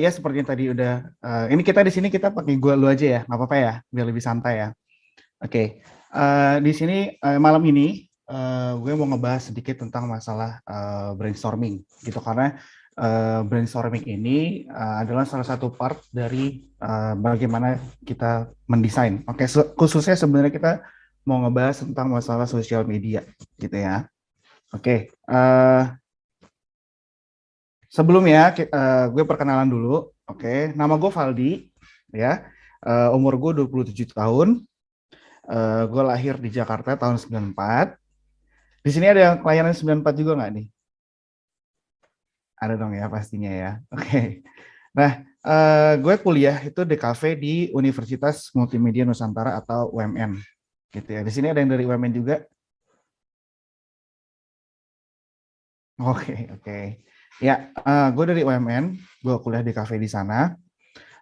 Ya seperti yang tadi udah, ini kita di sini kita pakai gua lu aja ya, nggak apa-apa ya, biar lebih santai ya. Oke, di sini malam ini gue mau ngebahas sedikit tentang masalah brainstorming gitu karena brainstorming ini adalah salah satu part dari bagaimana kita mendesain. Oke, khususnya sebenarnya kita mau ngebahas tentang masalah sosial media gitu ya. Oke, sebelumnya gue perkenalan dulu. Oke, nama gue Valdi ya. Umur gue 27 tahun. Gue lahir di Jakarta tahun 94. Di sini ada yang kelahiran 94 juga nggak nih? Ada dong ya pastinya ya. Oke. Nah, gue kuliah itu di kafe di Universitas Multimedia Nusantara atau UMN. Gitu ya. Di sini ada yang dari UMN juga. Oke. Ya, gue dari UMN. Gue kuliah di kafe di sana.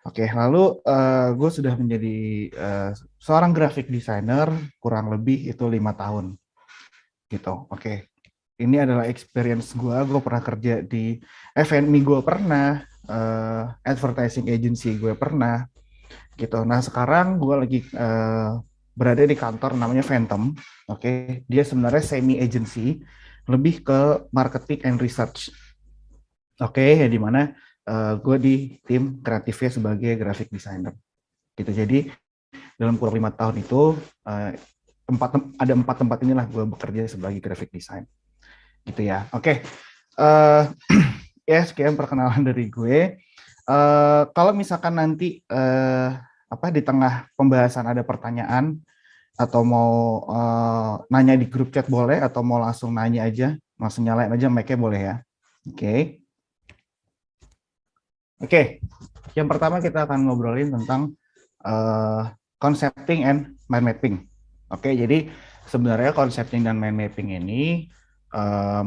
Oke, lalu gue sudah menjadi seorang graphic designer kurang lebih itu 5 tahun gitu. Oke, ini adalah experience gue. Gue pernah kerja di F&B, gue pernah advertising agency, gue pernah gitu. Nah sekarang gue lagi berada di kantor namanya Phantom. Oke, dia sebenarnya semi agency, lebih ke marketing and research. Oke, ya di mana gue di tim kreatifnya sebagai graphic designer gitu. Jadi dalam kurang 5 tahun itu ada 4 tempat inilah gue bekerja sebagai graphic design gitu ya. Oke, ya sekian perkenalan dari gue. Kalau misalkan nanti apa di tengah pembahasan ada pertanyaan atau mau nanya di grup chat boleh, atau mau langsung nanya aja, langsung nyalain aja mic-nya boleh ya. Oke. Oke, yang pertama kita akan ngobrolin tentang concepting and mind mapping. Oke, jadi sebenarnya concepting dan mind mapping ini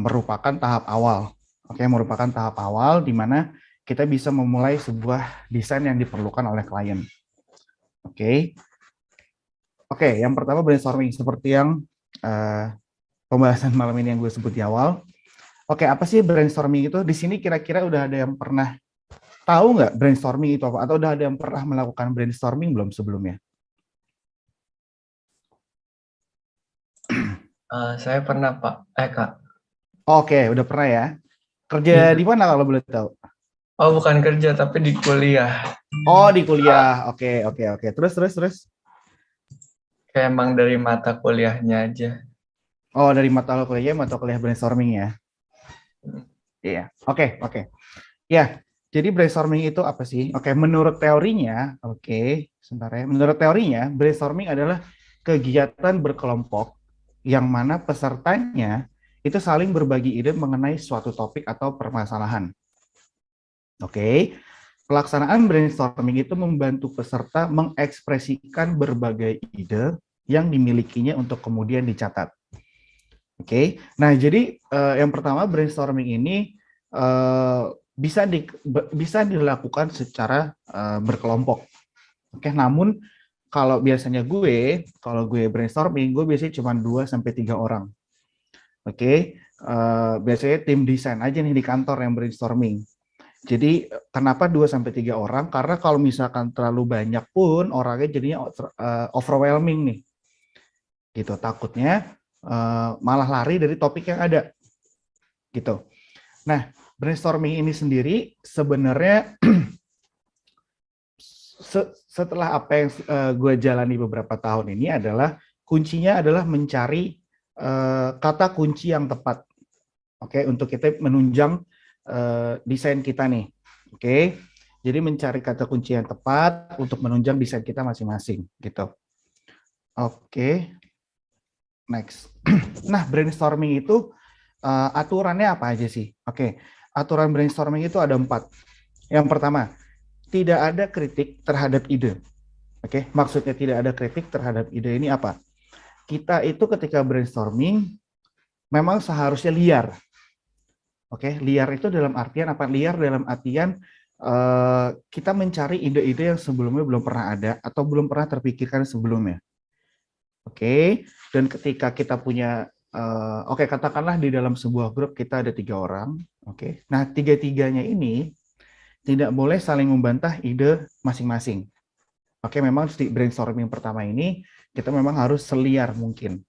merupakan tahap awal. Oke, merupakan tahap awal di mana kita bisa memulai sebuah desain yang diperlukan oleh klien. Oke, yang pertama brainstorming seperti yang pembahasan malam ini yang gue sebut di awal. Oke, apa sih brainstorming itu? Di sini kira-kira udah ada yang pernah tahu nggak brainstorming itu apa? Atau udah ada yang pernah melakukan brainstorming belum sebelumnya? Saya pernah Pak, Kak. Oke, udah pernah ya. Kerja di Iya. mana kalau boleh tahu? Oh, bukan kerja tapi di kuliah. Oh, di kuliah. Oke. Terus. Kayak emang dari mata kuliahnya aja. Oh, dari mata kuliah brainstorming ya. Iya. Oke. Ya, jadi brainstorming itu apa sih? Menurut teorinya, sebentar ya. Menurut teorinya, brainstorming adalah kegiatan berkelompok yang mana pesertanya itu saling berbagi ide mengenai suatu topik atau permasalahan. Pelaksanaan brainstorming itu membantu peserta mengekspresikan berbagai ide yang dimilikinya untuk kemudian dicatat. Nah jadi yang pertama brainstorming ini bisa dilakukan secara berkelompok. Namun kalau biasanya kalau gue brainstorming, gue biasanya cuma 2 sampai 3 orang. Biasanya tim desain aja nih di kantor yang brainstorming. Jadi kenapa 2 sampai 3 orang? Karena kalau misalkan terlalu banyak pun orangnya jadinya overwhelming nih. Gitu. Takutnya malah lari dari topik yang ada. Gitu. Nah, brainstorming ini sendiri sebenarnya setelah apa yang gue jalani beberapa tahun ini adalah kuncinya adalah mencari kata kunci yang tepat. Untuk kita menunjang desain kita nih. Jadi mencari kata kunci yang tepat untuk menunjang desain kita masing-masing gitu. Next. Nah, brainstorming itu aturannya apa aja sih? Aturan brainstorming itu ada 4. Yang pertama, tidak ada kritik terhadap ide. Maksudnya tidak ada kritik terhadap ide ini apa? Kita itu ketika brainstorming memang seharusnya liar. Liar itu dalam artian apa? Liar dalam artian kita mencari ide-ide yang sebelumnya belum pernah ada atau belum pernah terpikirkan sebelumnya. Dan ketika kita punya, katakanlah di dalam sebuah grup kita ada 3 orang. Nah, tiga-tiganya ini tidak boleh saling membantah ide masing-masing. Oke, memang di brainstorming pertama ini kita memang harus seliar mungkin,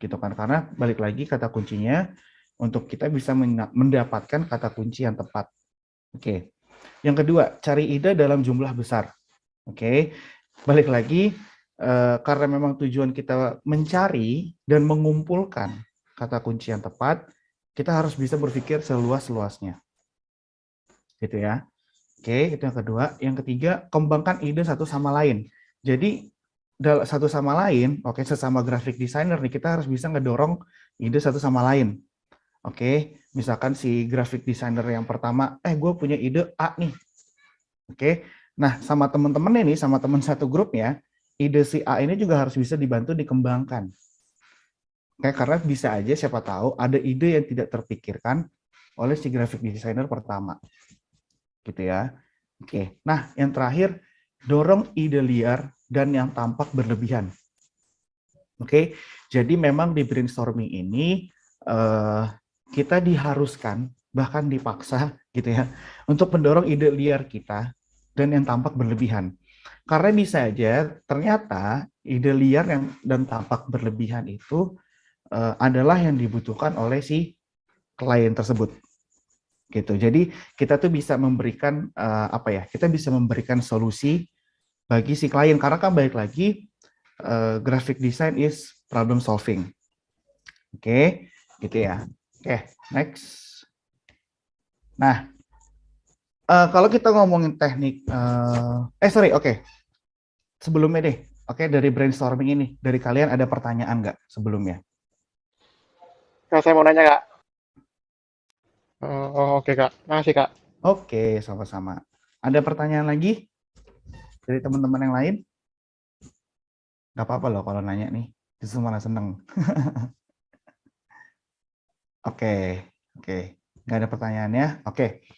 gitu kan? Karena balik lagi kata kuncinya untuk kita bisa mendapatkan kata kunci yang tepat. Oke. Yang kedua, cari ide dalam jumlah besar. Oke. Balik lagi karena memang tujuan kita mencari dan mengumpulkan kata kunci yang tepat, kita harus bisa berpikir seluas-luasnya. Gitu ya. Oke, itu yang kedua. Yang ketiga, kembangkan ide satu sama lain. Jadi satu sama lain, oke, sesama graphic designer nih, kita harus bisa ngedorong ide satu sama lain. Oke, misalkan si graphic designer yang pertama, gue punya ide A nih. Oke, nah sama teman-teman ini, sama teman satu grupnya, ide si A ini juga harus bisa dibantu dikembangkan. Oke, karena bisa aja siapa tahu ada ide yang tidak terpikirkan oleh si graphic designer pertama. Gitu ya. Oke, nah yang terakhir, dorong ide liar dan yang tampak berlebihan. Oke, jadi memang di brainstorming ini kita diharuskan, bahkan dipaksa gitu ya, untuk mendorong ide liar kita dan yang tampak berlebihan. Karena bisa aja ternyata ide liar dan tampak berlebihan itu adalah yang dibutuhkan oleh si klien tersebut. Gitu. Jadi kita tuh bisa memberikan kita bisa memberikan solusi bagi si klien karena kan balik lagi graphic design is problem solving. Oke, gitu ya. Oke, next. Nah, kalau kita ngomongin teknik, sebelumnya deh, dari brainstorming ini, dari kalian ada pertanyaan nggak sebelumnya? Kak, saya mau nanya, Kak. Oke, Kak. Makasih, Kak. Oke, sama-sama. Ada pertanyaan lagi dari teman-teman yang lain? Nggak apa-apa loh kalau nanya nih, justru malah seneng. Oke, nggak ada pertanyaannya. Oke,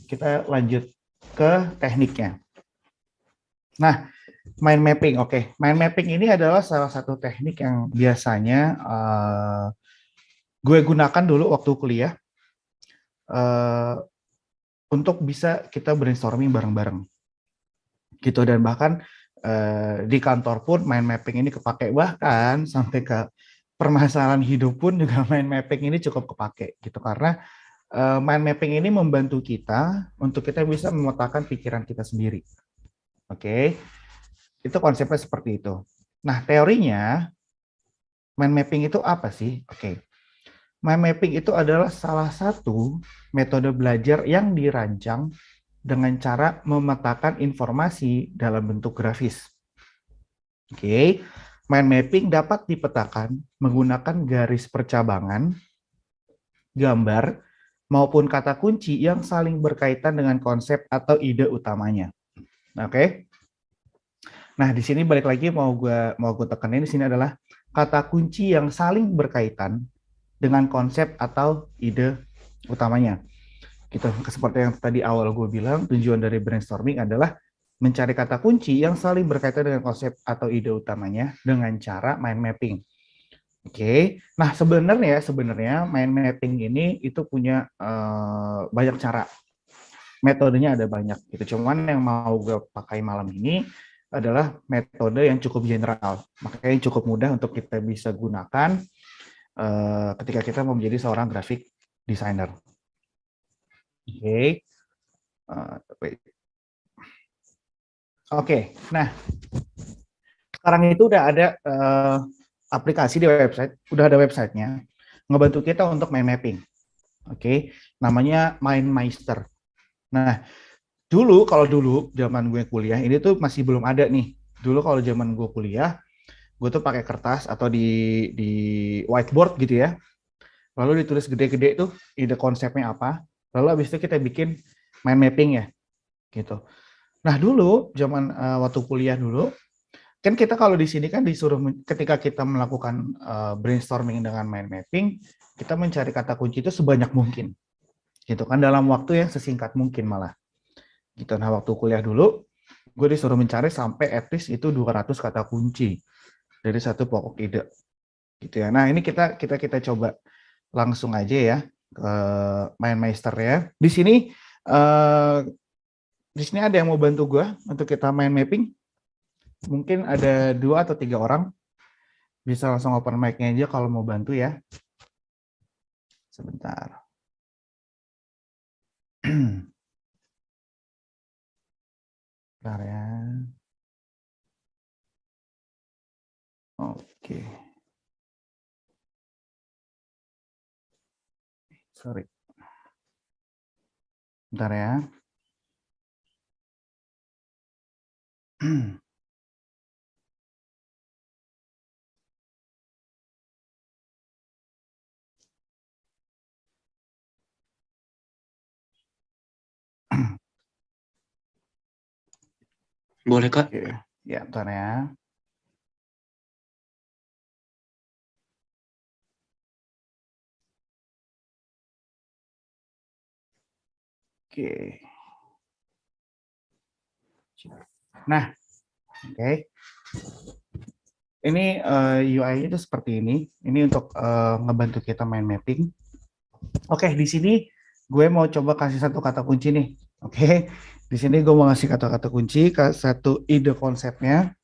kita lanjut ke tekniknya. Nah, mind mapping. Oke, mind mapping ini adalah salah satu teknik yang biasanya gue gunakan dulu waktu kuliah untuk bisa kita brainstorming bareng-bareng. Gitu, dan bahkan di kantor pun mind mapping ini kepake, bahkan sampai ke permasalahan hidup pun juga mind mapping ini cukup kepake gitu, karena mind mapping ini membantu kita untuk kita bisa memetakan pikiran kita sendiri. Oke, itu konsepnya seperti itu. Nah, teorinya mind mapping itu apa sih? Oke, mind mapping itu adalah salah satu metode belajar yang dirancang dengan cara memetakan informasi dalam bentuk grafis. Oke, mind mapping dapat dipetakan menggunakan garis percabangan, gambar, maupun kata kunci yang saling berkaitan dengan konsep atau ide utamanya. Oke. Nah, di sini balik lagi mau gue tekenin di sini adalah kata kunci yang saling berkaitan dengan konsep atau ide utamanya. Gitu. Seperti yang tadi awal gue bilang, tujuan dari brainstorming adalah mencari kata kunci yang saling berkaitan dengan konsep atau ide utamanya dengan cara mind mapping. Oke, nah sebenarnya mind mapping ini itu punya banyak cara, metodenya ada banyak. Gitu. Cuman yang mau gue pakai malam ini adalah metode yang cukup general, makanya cukup mudah untuk kita bisa gunakan ketika kita mau menjadi seorang graphic designer. Oke. Oke, nah sekarang itu udah ada aplikasi di website, udah ada websitenya, ngebantu kita untuk mind mapping. Oke, namanya MindMeister. Nah, kalau dulu zaman gue kuliah ini tuh masih belum ada nih. Dulu kalau zaman gue kuliah, gue tuh pakai kertas atau di whiteboard gitu ya. Lalu ditulis gede-gede tuh ide konsepnya apa. Lalu habis itu kita bikin mind mapping ya, gitu. Nah dulu zaman waktu kuliah dulu, kan kita kalau di sini kan disuruh ketika kita melakukan brainstorming dengan mind mapping, kita mencari kata kunci itu sebanyak mungkin, gitu kan, dalam waktu yang sesingkat mungkin malah. Gitu. Nah waktu kuliah dulu, gue disuruh mencari sampai at least itu 200 kata kunci dari satu pokok ide, gitu ya. Nah ini kita coba langsung aja ya ke MindMeister ya. Di sini di sini ada yang mau bantu gue untuk kita main mapping? Mungkin ada 2 atau 3 orang. Bisa langsung open mic-nya aja kalau mau bantu ya. Sebentar. Bentar ya. Oke. Sorry. Bentar ya. Boleh, Kak? Oke. Ya, bentar ya. Oke. Nah, oke. Ini UI-nya itu seperti ini. Ini untuk ngebantu kita main mapping. Oke, di sini gue mau coba kasih satu kata kunci nih. Oke, di sini gue mau ngasih kata-kata kunci, satu ide konsepnya.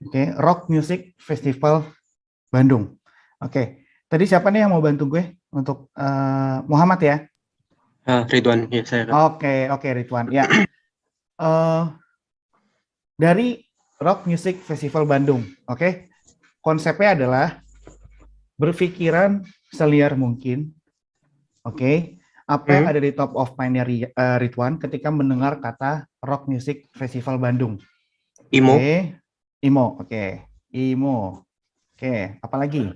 Oke, Rock Music Festival Bandung. Oke, tadi siapa nih yang mau bantu gue untuk Muhammad ya? Ridwan, ya saya, Kak. Oke, Ridwan. Ya, dari Rock Music Festival Bandung. Oke, konsepnya adalah berpikiran seliar mungkin. Oke, apa yang ada di top of mind-nya Ridwan ketika mendengar kata Rock Music Festival Bandung? Imo. Oke, Imo. Oke, Imo. Oke, apa lagi?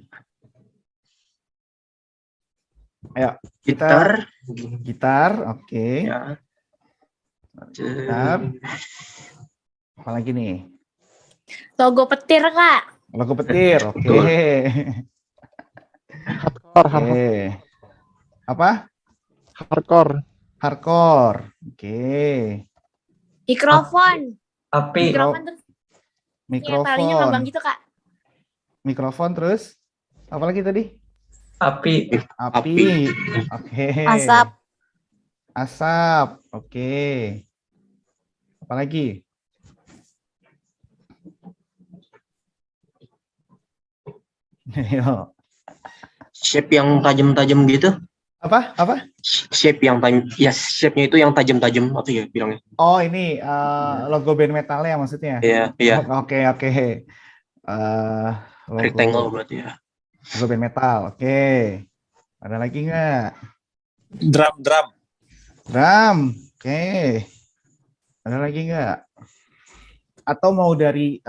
Ayo, Gitar. gitar. Oke, Ya. gitar. Apa lagi nih? Logo petir, Kak. Logo petir. Oke. Hardcore. Apa? Hardcore. Hardcore. Oke. Mikrofon. Api. Mikrofon terus yang talinya ngambang Mikrofon. gitu, Kak. Mikrofon terus. Apa lagi tadi? Api. Api. Oke. Asap. Asap. Oke. Apa lagi? Ayo. Shape yang tajam-tajam gitu. Apa? Shape yang tajam. Ya, shape-nya itu yang tajam-tajam. Apa ya bilangnya? Oh, ini logo band metalnya maksudnya? Iya. Oke. Rectangle Logo berarti ya. band metal. Oke. Ada lagi nggak? Drum. Oke. Ada lagi nggak? Atau mau dari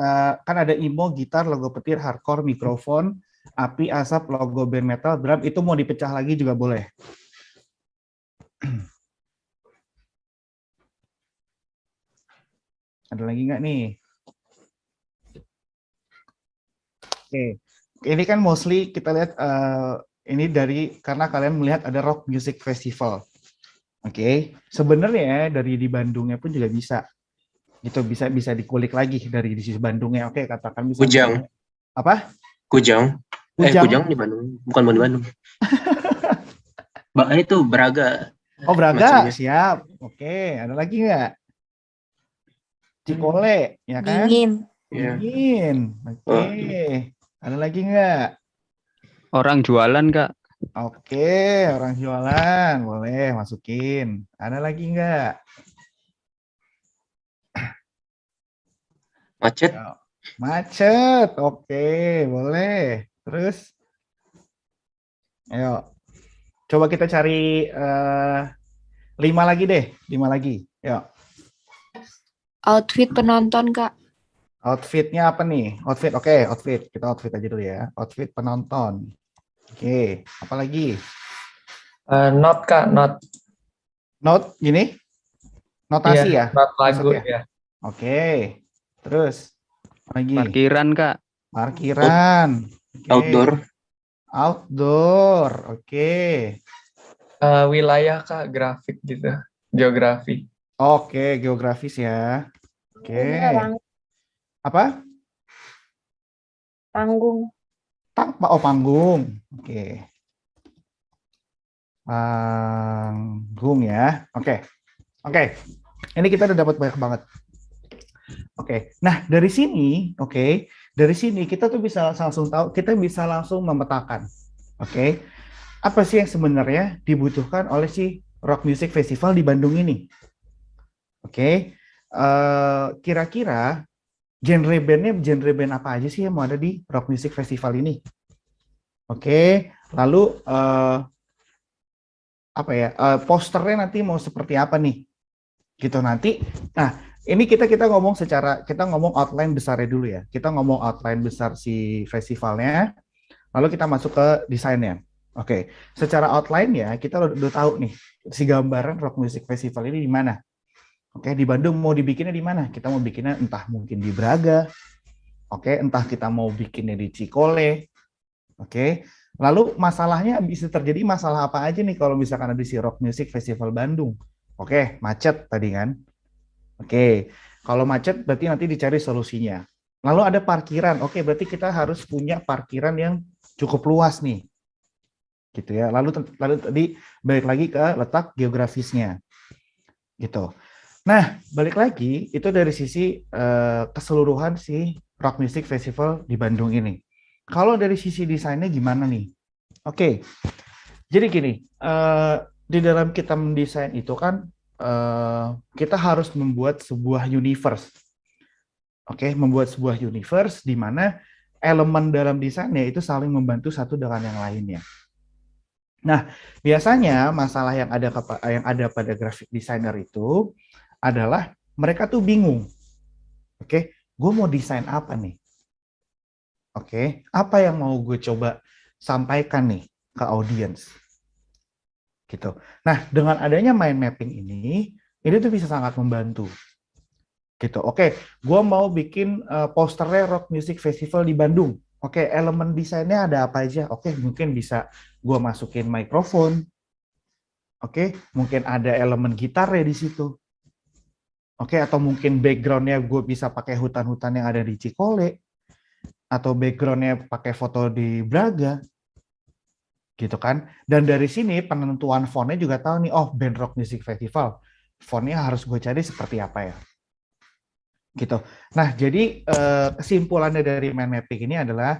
kan ada imo, gitar, logo petir, hardcore, mikrofon, api, asap, logo band metal, drum, itu mau dipecah lagi juga boleh. Ada lagi nggak nih? Oke, ini kan mostly kita lihat ini dari karena kalian melihat ada Rock Music Festival. Oke, sebenarnya dari di Bandungnya pun juga bisa. Itu bisa dikulik lagi dari di sisi Bandungnya. Oke, katakan bisa. Kujang. Apa? Kujang. Kujang. Kujang di Bandung, bukan di Bandung. Itu Braga. Oh, Braga, Maksudnya. siap. Oke, ada lagi nggak? Cikole, ya kan? Dingin. Ya. Dingin. Oke. Ada lagi nggak? Orang jualan, Kak. Oke, orang jualan. Boleh, masukin. Ada lagi nggak? Macet. Macet. Oke, boleh. Terus? Ayo. Coba kita cari 5 lagi deh. 5 lagi. Yuk. Outfit penonton, Kak. Outfitnya apa nih? Outfit, oke, outfit. Kita outfit aja dulu ya. Outfit penonton. Oke, apa lagi? Not, Kak. Not. Note gini? Notasi ya? Not lagu maksudnya? ya. Oke. Terus apa lagi? Parkiran, Kak. Parkiran. Oke. Outdoor. Oke. Wilayah, Kak. Grafik gitu. Geografi. Oke, geografis ya. Oke. Apa? Panggung. Panggung. Oke. Panggung ya. Oke. Ini kita udah dapat banyak banget. Oke, nah dari sini, dari sini kita tuh bisa langsung tahu, kita bisa langsung memetakan, apa sih yang sebenarnya dibutuhkan oleh si Rock Music Festival di Bandung ini. Kira-kira genre band apa aja sih yang mau ada di Rock Music Festival ini? Lalu posternya nanti mau seperti apa nih? Gitu nanti. Nah, ini kita ngomong outline besarnya dulu ya. Kita ngomong outline besar si festivalnya, lalu kita masuk ke desainnya. Secara outline ya kita udah tahu nih si gambaran Rock Music Festival ini di mana. Di Bandung mau dibikinnya di mana? Kita mau bikinnya entah mungkin di Braga, entah kita mau bikinnya di Cikole, Lalu masalahnya bisa terjadi masalah apa aja nih kalau misalkan ada si Rock Music Festival Bandung? Macet tadi kan. Kalau macet berarti nanti dicari solusinya. Lalu ada parkiran. Berarti kita harus punya parkiran yang cukup luas nih. Gitu ya. Lalu tadi balik lagi ke letak geografisnya. Gitu. Nah, balik lagi itu dari sisi keseluruhan si Rock Music Festival di Bandung ini. Kalau dari sisi desainnya gimana nih? Jadi gini, di dalam kita mendesain itu kan kita harus membuat sebuah universe. Membuat sebuah universe di mana elemen dalam desainnya itu saling membantu satu dengan yang lainnya. Nah, biasanya masalah yang ada pada graphic designer itu adalah mereka tuh bingung. Gue mau desain apa nih? Apa yang mau gue coba sampaikan nih ke audiens? Gitu. Nah, dengan adanya mind mapping ini tuh bisa sangat membantu. Gitu. Gue mau bikin posternya Rock Music Festival di Bandung. Elemen desainnya ada apa aja? Mungkin bisa gue masukin mikrofon. Mungkin ada elemen gitarnya di situ. Atau mungkin backgroundnya gue bisa pakai hutan-hutan yang ada di Cikole. Atau backgroundnya pakai foto di Braga. Gitu kan. Dan dari sini penentuan fontnya juga tahu nih, band Rock Music Festival. Fontnya harus gue cari seperti apa ya. Gitu. Nah, jadi kesimpulannya dari mind mapping ini adalah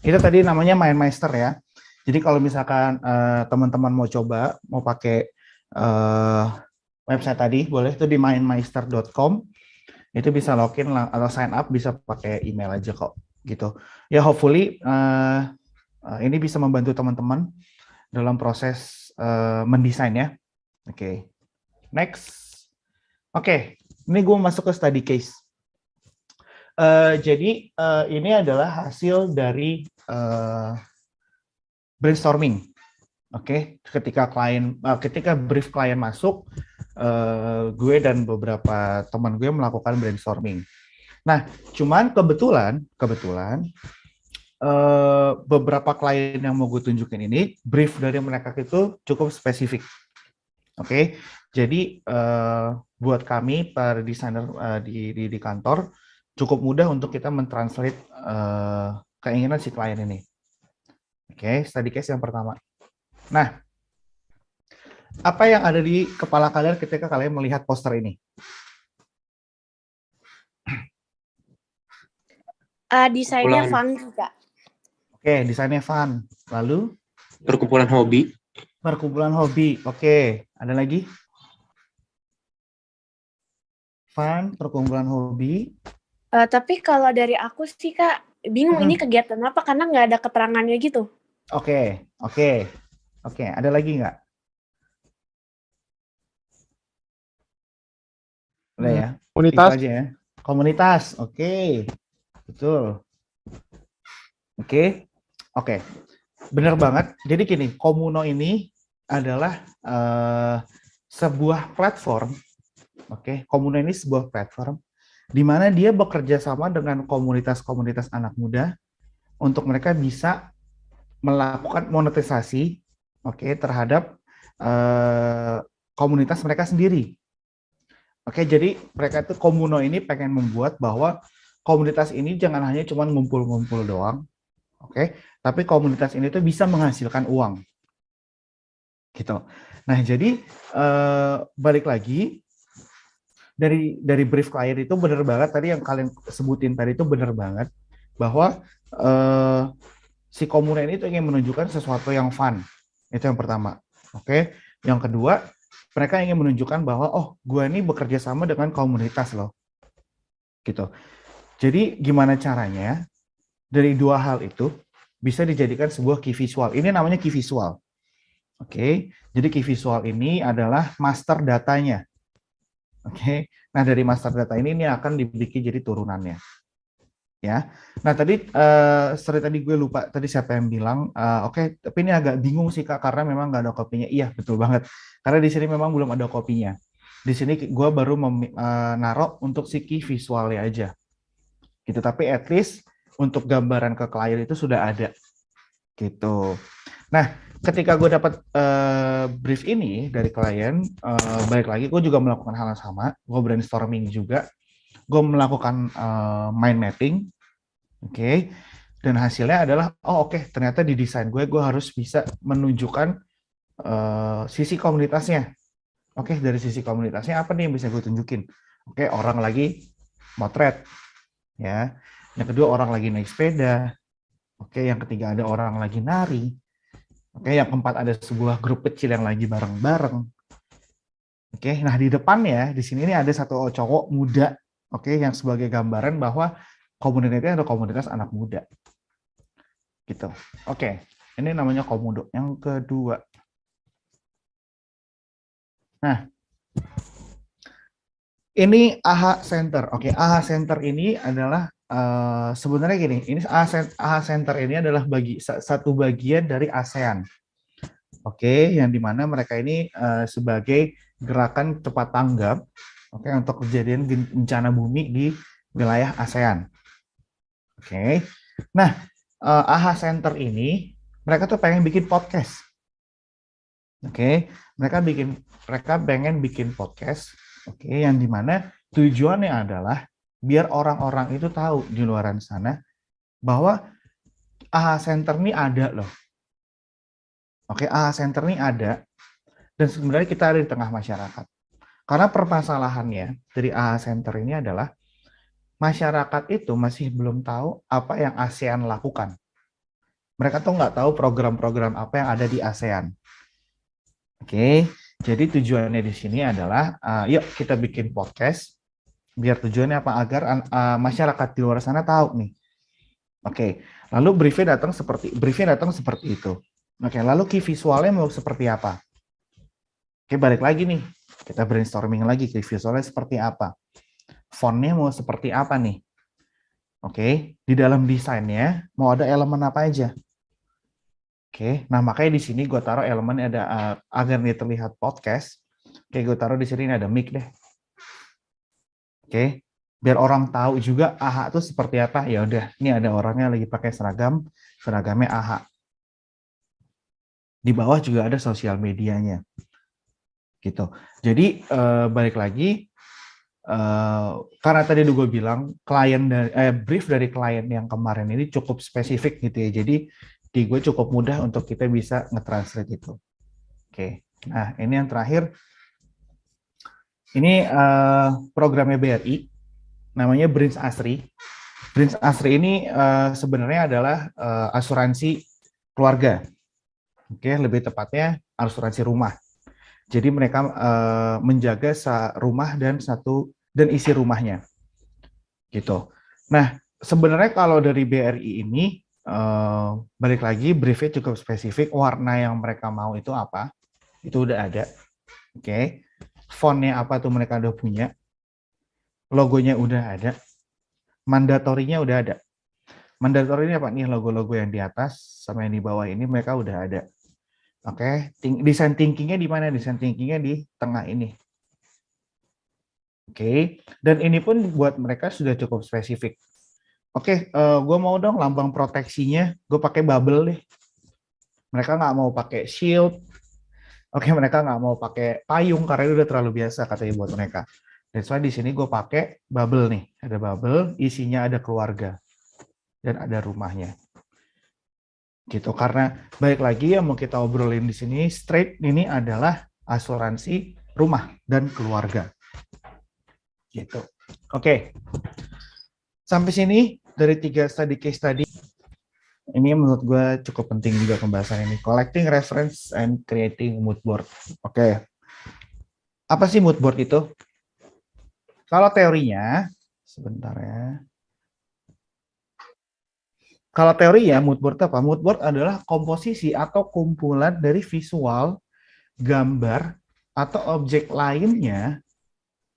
itu tadi namanya MindMeister ya. Jadi kalau misalkan teman-teman mau coba, mau pakai website tadi, boleh itu di mindmeister.com. Itu bisa login atau sign up, bisa pakai email aja kok. Gitu. Ya, hopefully ini bisa membantu teman-teman dalam proses mendesain ya. Next. Ini gue masuk ke study case. Jadi ini adalah hasil dari brainstorming. Ketika brief klien masuk, gue dan beberapa teman gue melakukan brainstorming. Nah, cuman kebetulan beberapa klien yang mau gue tunjukin ini, brief dari mereka itu cukup spesifik. Jadi buat kami para desainer di kantor cukup mudah untuk kita mentranslate keinginan si klien ini. Study case yang pertama. Nah, apa yang ada di kepala kalian ketika kalian melihat poster ini? Desainnya fun juga. Desainnya fun. Lalu? Perkumpulan hobi. Perkumpulan hobi. Ada lagi? Fun, perkumpulan hobi. Tapi kalau dari aku sih Kak, bingung ini kegiatan apa karena nggak ada keterangannya gitu. Oke. Ada lagi nggak? Udah ya. Komunitas. Itu aja ya. Komunitas. Betul. Benar banget. Jadi gini, Komuno ini adalah sebuah platform. Komuno ini sebuah platform di mana dia bekerja sama dengan komunitas-komunitas anak muda untuk mereka bisa melakukan monetisasi terhadap komunitas mereka sendiri. Jadi mereka itu Komuno ini pengen membuat bahwa komunitas ini jangan hanya cuma ngumpul-ngumpul doang, tapi komunitas ini tuh bisa menghasilkan uang. Gitu. Nah, jadi balik lagi dari brief klien itu bener banget tadi yang kalian sebutin tadi itu bener banget bahwa si komunen itu ingin menunjukkan sesuatu yang fun. Itu yang pertama. Oke. Yang kedua, mereka ingin menunjukkan bahwa oh, gue ini bekerja sama dengan komunitas loh. Gitu. Jadi gimana caranya dari dua hal itu bisa dijadikan sebuah key visual. Ini namanya key visual. Oke. Jadi key visual ini adalah master datanya. Oke. Nah, dari master data ini akan dibikin jadi turunannya. Ya. Nah, tadi sorry tadi gue lupa tadi siapa yang bilang oke, tapi ini agak bingung sih Kak karena memang nggak ada kopinya. Iya, betul banget. Karena di sini memang belum ada kopinya. Di sini gue baru naruh untuk si key visualnya aja. Gitu, tapi at least untuk gambaran ke klien itu sudah ada. Gitu. Nah, ketika gue dapat brief ini dari klien, balik lagi gue juga melakukan hal yang sama. Gue brainstorming juga. Gue melakukan mind mapping, oke, dan hasilnya adalah, oh oke, ternyata di desain gue harus bisa menunjukkan sisi komunitasnya. Oke, dari sisi komunitasnya apa nih yang bisa gue tunjukin? Oke, orang lagi motret, ya. Yang kedua orang lagi naik sepeda. Oke, yang ketiga ada orang lagi nari. Oke, yang keempat ada sebuah grup kecil yang lagi bareng-bareng. Oke, nah di depannya di sini ada satu cowok muda. Oke, yang sebagai gambaran bahwa komunitasnya ada komunitas anak muda. Gitu. Oke, ini namanya komodo. Yang kedua. Nah, ini AHA Center. Oke, AHA Center ini adalah sebenarnya gini, ini AHA Center ini adalah satu bagian dari ASEAN. Oke, yang dimana mereka ini sebagai gerakan cepat tanggap. Oke, untuk kejadian bencana bumi di wilayah ASEAN. Oke, nah AHA Center ini mereka tuh pengen bikin podcast. Oke, mereka pengen bikin podcast. Oke, yang dimana tujuannya adalah biar orang-orang itu tahu di luaran sana bahwa AHA Center ini ada loh. Oke, AHA Center ini ada dan sebenarnya kita ada di tengah masyarakat. Karena permasalahannya dari AHA Center ini adalah masyarakat itu masih belum tahu apa yang ASEAN lakukan. Mereka tuh nggak tahu program-program apa yang ada di ASEAN. Oke, jadi tujuannya di sini adalah, yuk kita bikin podcast, biar tujuannya apa? Agar masyarakat di luar sana tahu nih. Oke, lalu briefnya datang seperti itu. Oke, lalu key visualnya mau seperti apa? Oke, balik lagi nih. Kita brainstorming lagi, key visualnya seperti apa. Fontnya mau seperti apa nih. Oke, di dalam desainnya mau ada elemen apa aja. Oke, nah makanya di sini gue taruh elemen ada agar dia terlihat podcast. Oke, gue taruh di sini ada mic deh. Oke, biar orang tahu juga AHA itu seperti apa. Ya udah, ini ada orangnya lagi pakai seragamnya AHA. Di bawah juga ada sosial medianya. Gitu. Jadi balik lagi karena tadi gue bilang brief dari klien yang kemarin ini cukup spesifik gitu ya. Jadi di gue cukup mudah untuk kita bisa nge-translate itu. Oke. Nah, ini yang terakhir. Ini programnya BRI namanya Brins Asri. Brins Asri ini sebenarnya adalah asuransi keluarga. Oke, lebih tepatnya asuransi rumah. Jadi mereka menjaga rumah dan isi rumahnya, gitu. Nah, sebenarnya kalau dari BRI ini balik lagi briefnya cukup spesifik. Warna yang mereka mau itu apa? Itu udah ada. Oke. Fontnya apa tuh mereka udah punya. Logonya udah ada. Mandatorinya udah ada. Mandatorinya apa nih? Logo-logo yang di atas sama yang di bawah ini mereka udah ada. Oke, desain thinkingnya di mana? Desain thinkingnya di tengah ini. Oke, dan ini pun buat mereka sudah cukup spesifik. Oke, gue mau dong lambang proteksinya, gue pakai bubble deh. Mereka nggak mau pakai shield. Oke, mereka nggak mau pakai payung karena itu udah terlalu biasa katanya buat mereka. That's why di sini gue pakai bubble nih. Ada bubble, isinya ada keluarga dan ada rumahnya. Gitu, karena baik lagi yang mau kita obrolin di sini straight ini adalah asuransi rumah dan keluarga. Gitu. Oke. Sampai sini dari 3 case study. Ini menurut gue cukup penting juga pembahasan ini. Collecting reference and creating mood board. Oke. Apa sih mood board itu? Kalau teorinya, sebentar ya. Kalau teorinya mood board apa? Mood board adalah komposisi atau kumpulan dari visual, gambar, atau objek lainnya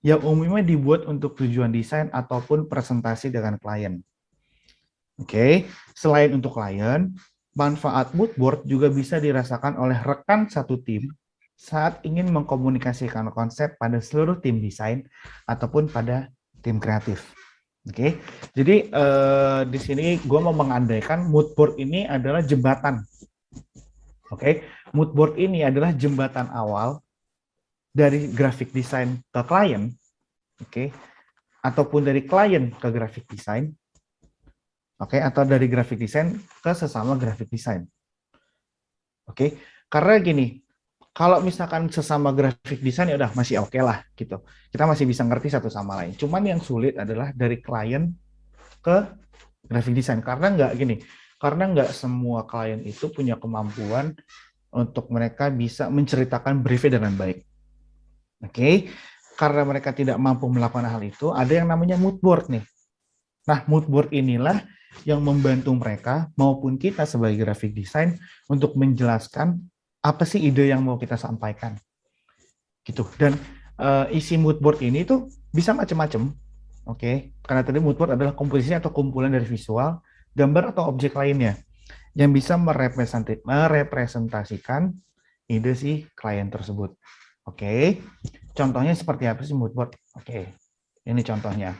yang umumnya dibuat untuk tujuan desain ataupun presentasi dengan klien. Oke, selain untuk klien, manfaat mood board juga bisa dirasakan oleh rekan satu tim saat ingin mengkomunikasikan konsep pada seluruh tim desain ataupun pada tim kreatif. Oke, jadi di sini gue mau mengandaikan mood board ini adalah jembatan. Oke, mood board ini adalah jembatan awal dari graphic design ke klien, oke, ataupun dari klien ke graphic design. Oke, atau dari graphic design ke sesama graphic design. Oke, karena gini, kalau misalkan sesama graphic design ya udah masih oke lah gitu. Kita masih bisa ngerti satu sama lain. Cuman yang sulit adalah dari klien ke graphic design karena nggak semua klien itu punya kemampuan untuk mereka bisa menceritakan briefnya dengan baik. Oke, karena mereka tidak mampu melakukan hal itu, ada yang namanya mood board nih. Nah, mood board inilah yang membantu mereka maupun kita sebagai graphic design untuk menjelaskan apa sih ide yang mau kita sampaikan. Gitu. Dan isi mood board ini tuh bisa macam-macam. Oke, karena tadi mood board adalah komposisi atau kumpulan dari visual, gambar atau objek lainnya yang bisa merepresentasikan ide si klien tersebut. Oke. Contohnya seperti apa sih mood board? Oke. Ini contohnya.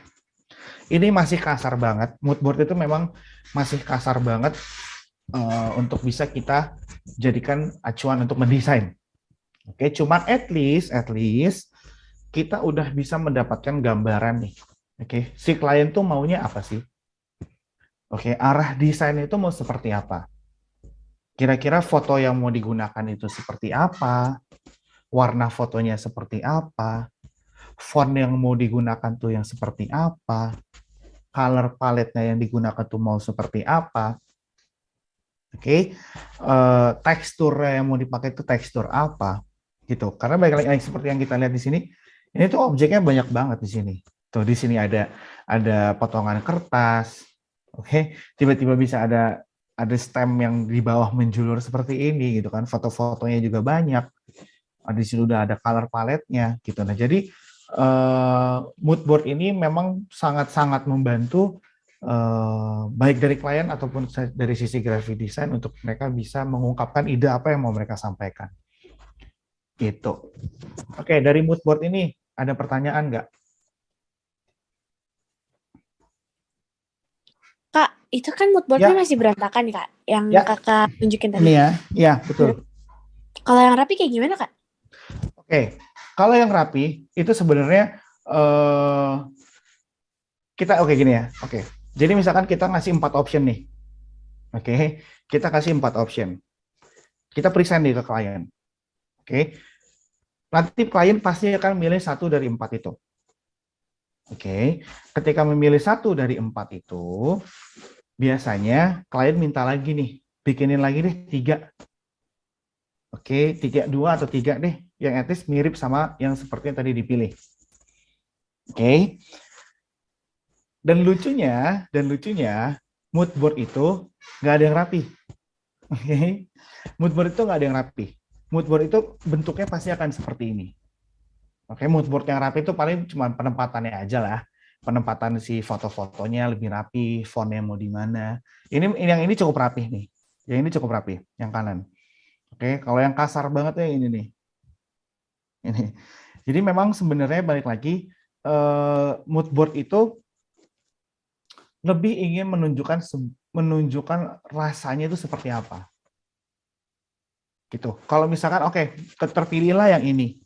Ini masih kasar banget. Mood board itu memang masih kasar banget untuk bisa kita jadikan acuan untuk mendesain. Oke, cuman at least kita udah bisa mendapatkan gambaran nih. Oke, si klien tuh maunya apa sih? Oke, arah desain itu mau seperti apa? Kira-kira foto yang mau digunakan itu seperti apa? Warna fotonya seperti apa? Font yang mau digunakan tuh yang seperti apa? Color palette-nya yang digunakan tuh mau seperti apa? Oke, tekstur yang mau dipakai itu tekstur apa? Gitu. Karena baik lagi seperti yang kita lihat di sini, ini tuh objeknya banyak banget di sini. Tuh di sini ada potongan kertas. Oke, tiba-tiba bisa ada stem yang di bawah menjulur seperti ini gitu kan. Foto-fotonya juga banyak. Di sini udah ada color palette-nya gitu. Nah, jadi mood board ini memang sangat-sangat membantu baik dari klien ataupun dari sisi graphic design untuk mereka bisa mengungkapkan ide apa yang mau mereka sampaikan. Gitu. Oke, dari mood board ini ada pertanyaan nggak? Kak, itu kan mood boardnya masih berantakan Kak, yang Kakak tunjukin tadi. Ini ya, betul. Kalau yang rapi kayak gimana Kak? Oke, kalau yang rapi itu sebenarnya gini ya. Oke, jadi misalkan kita ngasih 4 option nih. Oke, kita kasih 4 option. Kita present nih ke klien. Oke, nanti klien pasti akan milih 1 dari 4 itu. Oke, ketika memilih 1 dari 4 itu, biasanya klien minta lagi nih, bikinin lagi nih 3. Oke, 2 atau 3 deh, yang at least mirip sama yang seperti yang tadi dipilih. Oke. Dan lucunya, mood board itu nggak ada yang rapi. Oke. Mood board itu nggak ada yang rapi. Mood board itu bentuknya pasti akan seperti ini. Oke, mood board yang rapi itu paling cuma penempatannya aja lah. Penempatan si foto-fotonya lebih rapi, fontnya mau di mana. Yang ini cukup rapi nih. Yang ini cukup rapi, yang kanan. Oke, kalau yang kasar banget ya ini nih. Ini. Jadi memang sebenarnya balik lagi mood board itu lebih ingin menunjukkan rasanya itu seperti apa. Gitu. Kalau misalkan terpilihlah yang ini.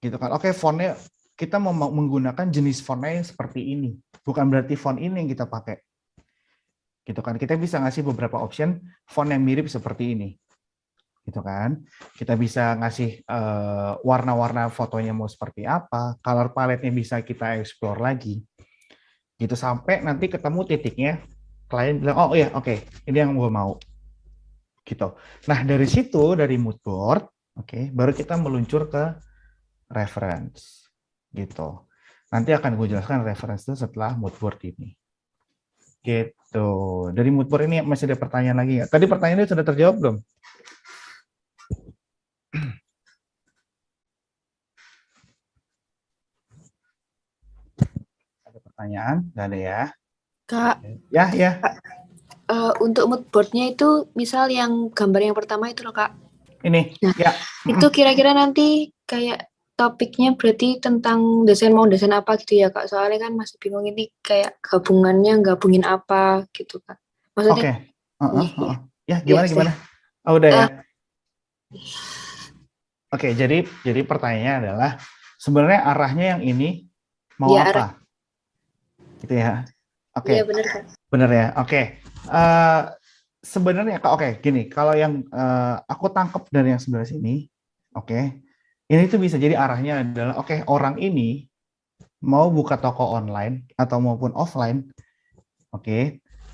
Gitu kan. Oke, fontnya kita mau menggunakan jenis fontnya yang seperti ini. Bukan berarti font ini yang kita pakai. Gitu kan. Kita bisa ngasih beberapa option font yang mirip seperti ini. gitu kan. Kita bisa ngasih warna-warna fotonya mau seperti apa, color palette-nya bisa kita explore lagi. Gitu sampai nanti ketemu titiknya klien bilang, oh iya oke, ini yang gue mau. Gitu. Nah, dari situ, dari mood board, baru kita meluncur ke reference. Gitu. Nanti akan gue jelaskan reference itu setelah mood board ini. Gitu. Dari mood board ini masih ada pertanyaan lagi nggak? Tadi pertanyaannya sudah terjawab belum? Ada pertanyaan? Nggak ada ya? Kak, Ya, ya. untuk mood board-nya itu misal yang gambar yang pertama itu loh Kak. Ini, Nah, ya. itu kira-kira nanti kayak topiknya berarti tentang mau desain apa gitu ya Kak. Soalnya kan masih bingung ini kayak gabungin apa gitu Kak. Oke. Maksudnya Ya, gimana, Iya, gimana? Oh, udah ya. Oke, jadi pertanyaannya adalah sebenarnya arahnya yang ini mau Iya, apa? Gitu ya. Oke. Iya benar Kak. Bener ya. Oke. Sebenarnya oke, gini, kalau yang aku tangkap dari yang sebelah sini, ini tuh bisa jadi arahnya adalah orang ini mau buka toko online atau maupun offline,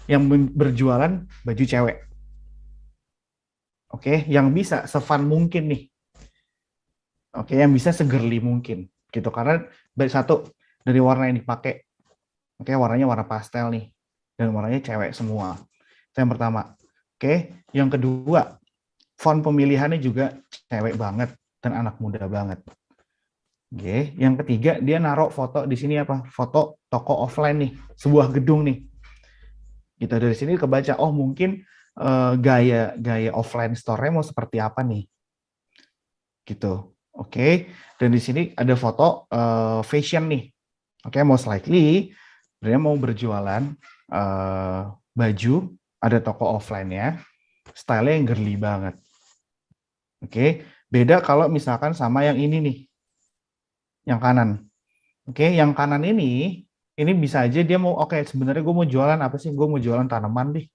yang berjualan baju cewek. Yang bisa se-fun mungkin nih. Yang bisa se-girly mungkin gitu, karena satu dari warna yang dipakai, warnanya warna pastel nih dan warnanya cewek semua. Itu yang pertama. Yang kedua, font pemilihannya juga cewek banget dan anak muda banget. Yang ketiga, dia naruh foto di sini apa? Foto toko offline nih, sebuah gedung nih. Gitu, dari sini kebaca, oh mungkin gaya offline store-nya mau seperti apa nih. Gitu. Dan di sini ada foto fashion nih. Most likely dia mau berjualan baju, ada toko offline-nya, style-nya yang girly banget. Beda kalau misalkan sama yang ini nih, yang kanan. Yang kanan ini bisa aja dia mau, sebenarnya gue mau jualan apa sih? Gue mau jualan tanaman deh.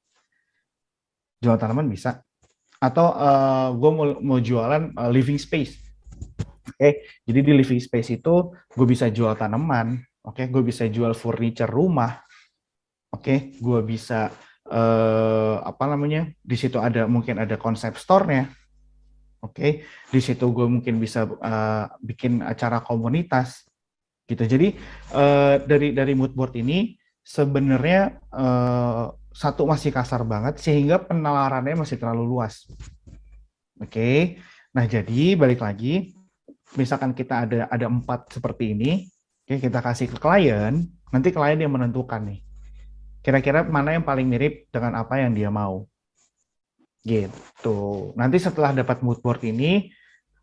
Jualan tanaman bisa. Atau gue mau jualan living space. Jadi di living space itu gue bisa jual tanaman, gue bisa jual furniture rumah, gue bisa di situ mungkin ada konsep store-nya, di situ gue mungkin bisa bikin acara komunitas, gitu. Jadi dari mood board ini sebenarnya satu masih kasar banget sehingga penalarannya masih terlalu luas. Nah jadi balik lagi. Misalkan kita ada 4 seperti ini, kita kasih ke klien, nanti klien yang menentukan nih, kira-kira mana yang paling mirip dengan apa yang dia mau. Gitu. Nanti setelah dapat mood board ini,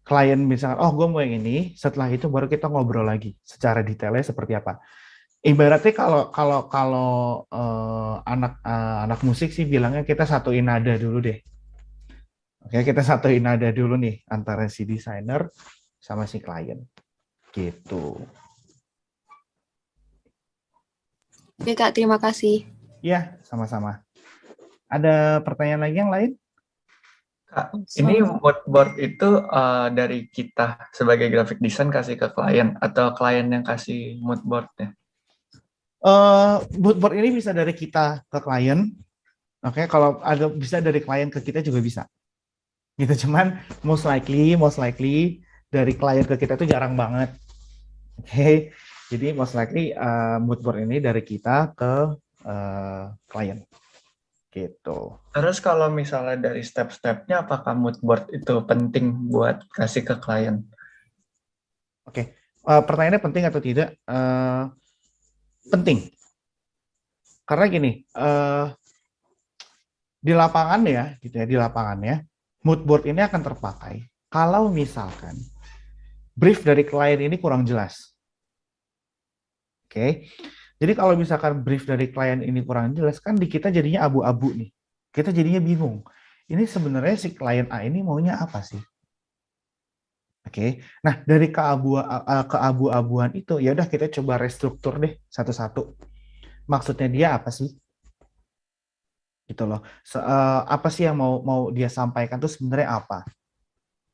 klien misalkan, oh gue mau yang ini, setelah itu baru kita ngobrol lagi secara detailnya seperti apa. Ibaratnya kalau anak musik sih bilangnya kita satuin nada dulu deh. Kita satuin nada dulu nih antara si desainer sama si klien, gitu. Oke Kak, terima kasih. Ya, sama-sama. Ada pertanyaan lagi yang lain? Kak, ini mood board itu dari kita sebagai graphic design kasih ke klien atau klien yang kasih mood board-nya? Mood board ini bisa dari kita ke klien. Kalau ada bisa dari klien ke kita juga bisa. Gitu, cuman most likely dari klien ke kita itu jarang banget. Jadi most likely mood board ini dari kita ke klien. Gitu. Terus kalau misalnya dari step-stepnya, apakah mood board itu penting buat kasih ke klien? Pertanyaannya penting atau tidak? Penting. Karena gini, di lapangan ya, gitu ya, di lapangannya, mood board ini akan terpakai kalau misalkan brief dari klien ini kurang jelas. Jadi kalau misalkan brief dari klien ini kurang jelas, kan di kita jadinya abu-abu nih. Kita jadinya bingung. Ini sebenarnya si klien A ini maunya apa sih? Nah dari keabu-abuan itu, ya udah kita coba restruktur deh satu-satu. Maksudnya dia apa sih? Gitu loh. Apa sih yang mau dia sampaikan tuh sebenarnya apa?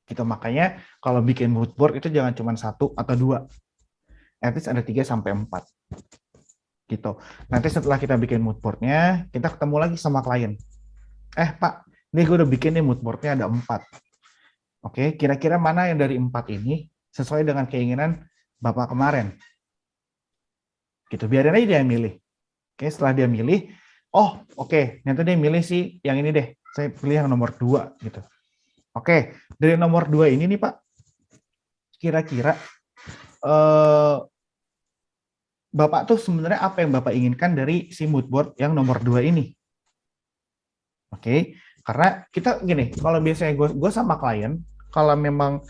Gitu, makanya kalau bikin mood board itu jangan cuma 1 atau 2. At least ada 3 sampai 4. Gitu. Nanti setelah kita bikin mood board-nya, kita ketemu lagi sama klien. Pak, ini gue udah bikin nih mood board-nya ada 4. Oke, kira-kira mana yang dari 4 ini sesuai dengan keinginan Bapak kemarin? Gitu, biarin aja dia yang milih. Oke, setelah dia milih, oke, nanti dia milih sih yang ini deh. Saya pilih yang nomor 2 gitu. Oke, dari nomor 2 ini nih Pak, kira-kira Bapak tuh sebenarnya apa yang Bapak inginkan dari si mood board yang nomor 2 ini? Oke, karena kita gini, kalau biasanya gue sama klien, kalau memang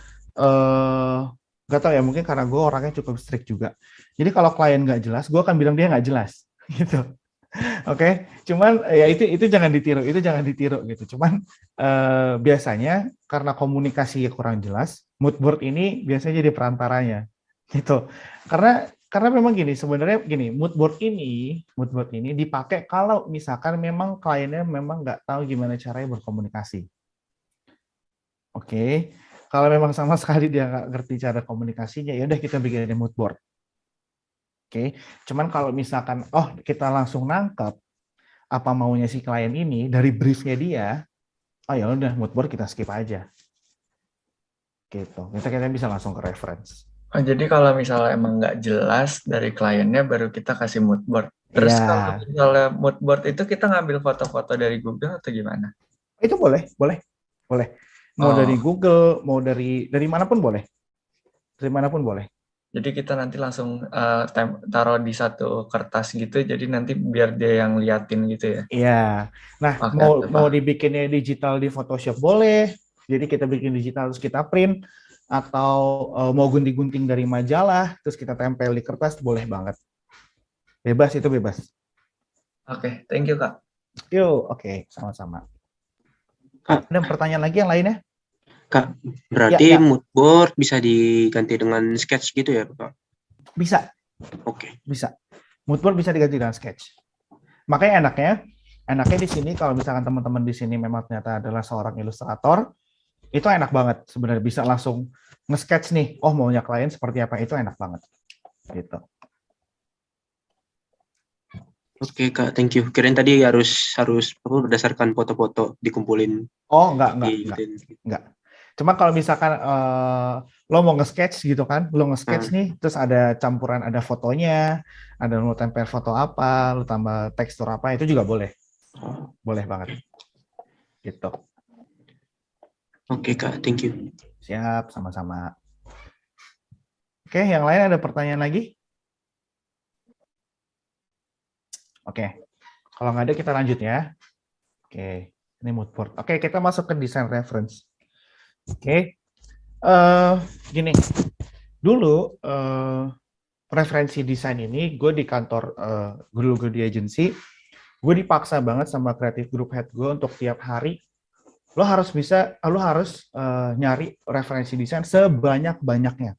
nggak tahu ya, mungkin karena gue orangnya cukup strict juga. Jadi kalau klien nggak jelas, gue akan bilang dia nggak jelas, gitu. Oke, cuman ya itu jangan ditiru gitu. Cuman biasanya karena komunikasi kurang jelas, mood board ini biasanya jadi perantaranya, gitu. Karena memang gini, sebenarnya gini, mood board ini dipakai kalau misalkan memang kliennya memang nggak tahu gimana caranya berkomunikasi. Oke, kalau memang sama sekali dia nggak ngerti cara komunikasinya, ya udah kita bikin mood board. Oke, cuman kalau misalkan kita langsung nangkep apa maunya si klien ini dari briefnya dia, ya udah mood board kita skip aja. Gitu. Kita bisa langsung ke reference. Jadi kalau misalnya emang nggak jelas dari kliennya, baru kita kasih mood board. Terus kalau misalnya mood board itu kita ngambil foto-foto dari Google atau gimana? Itu boleh. Mau dari Google, mau dari manapun boleh. Dari manapun boleh. Jadi kita nanti langsung taruh di satu kertas gitu, jadi nanti biar dia yang liatin gitu ya? Iya. Nah, mau dibikinnya digital di Photoshop boleh. Jadi kita bikin digital terus kita print. Atau mau gunting-gunting dari majalah, terus kita tempel di kertas, boleh banget. Bebas, itu bebas. Oke, thank you Kak. Oke, sama-sama. Kak, ada pertanyaan lagi yang lainnya? Kak, berarti mood board bisa diganti dengan sketch gitu ya, Kak? Bisa. Oke. Bisa. Mood board bisa diganti dengan sketch. Makanya enaknya di sini kalau misalkan teman-teman di sini memang ternyata adalah seorang ilustrator, itu enak banget sebenarnya, bisa langsung nge-sketch nih, maunya klien seperti apa, itu enak banget. Gitu. Oke Kak, thank you. Kirain tadi harus berdasarkan foto-foto dikumpulin. Enggak. Cuma kalau misalkan lo mau nge-sketch gitu kan, lo nge-sketch nih, terus ada campuran, ada fotonya, ada lo tempel foto apa, lo tambah tekstur apa, itu juga boleh. Boleh banget. Gitu. Oke Kak, thank you. Siap, sama-sama. Oke, yang lain ada pertanyaan lagi? Oke, kalau nggak ada kita lanjut ya. Oke, ini mood board. Oke, kita masuk ke design reference. Oke, gini, dulu referensi desain ini gue di kantor, gue di agency, gue dipaksa banget sama creative group head gue untuk tiap hari lo harus nyari referensi desain sebanyak-banyaknya.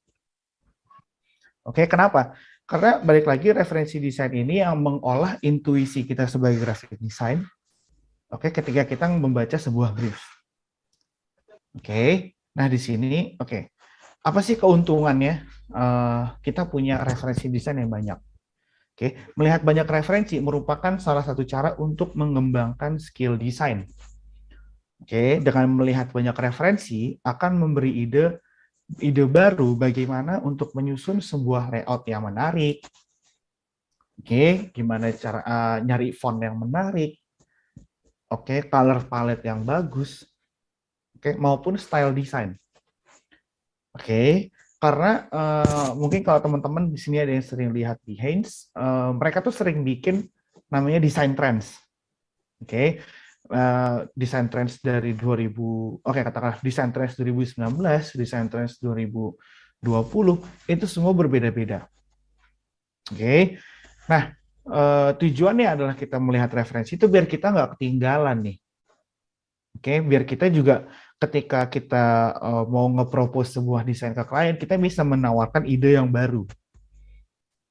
Oke, kenapa? Karena balik lagi referensi desain ini yang mengolah intuisi kita sebagai graphic design. Oke, ketika kita membaca sebuah brief. Oke, nah di sini, apa sih keuntungannya kita punya referensi desain yang banyak? Oke, melihat banyak referensi merupakan salah satu cara untuk mengembangkan skill desain. Oke, dengan melihat banyak referensi akan memberi ide baru bagaimana untuk menyusun sebuah layout yang menarik. Oke, gimana cara nyari font yang menarik. Oke, color palette yang bagus. Oke, maupun style design. Oke, karena mungkin kalau teman-teman di sini ada yang sering lihat Behance, mereka tuh sering bikin namanya design trends. Oke. Design trends dari katakanlah design trends 2019, design trends 2020, itu semua berbeda-beda. Oke. Nah, tujuannya adalah kita melihat referensi itu biar kita nggak ketinggalan nih. Oke, biar kita juga ketika kita mau nge-propose sebuah desain ke klien, kita bisa menawarkan ide yang baru.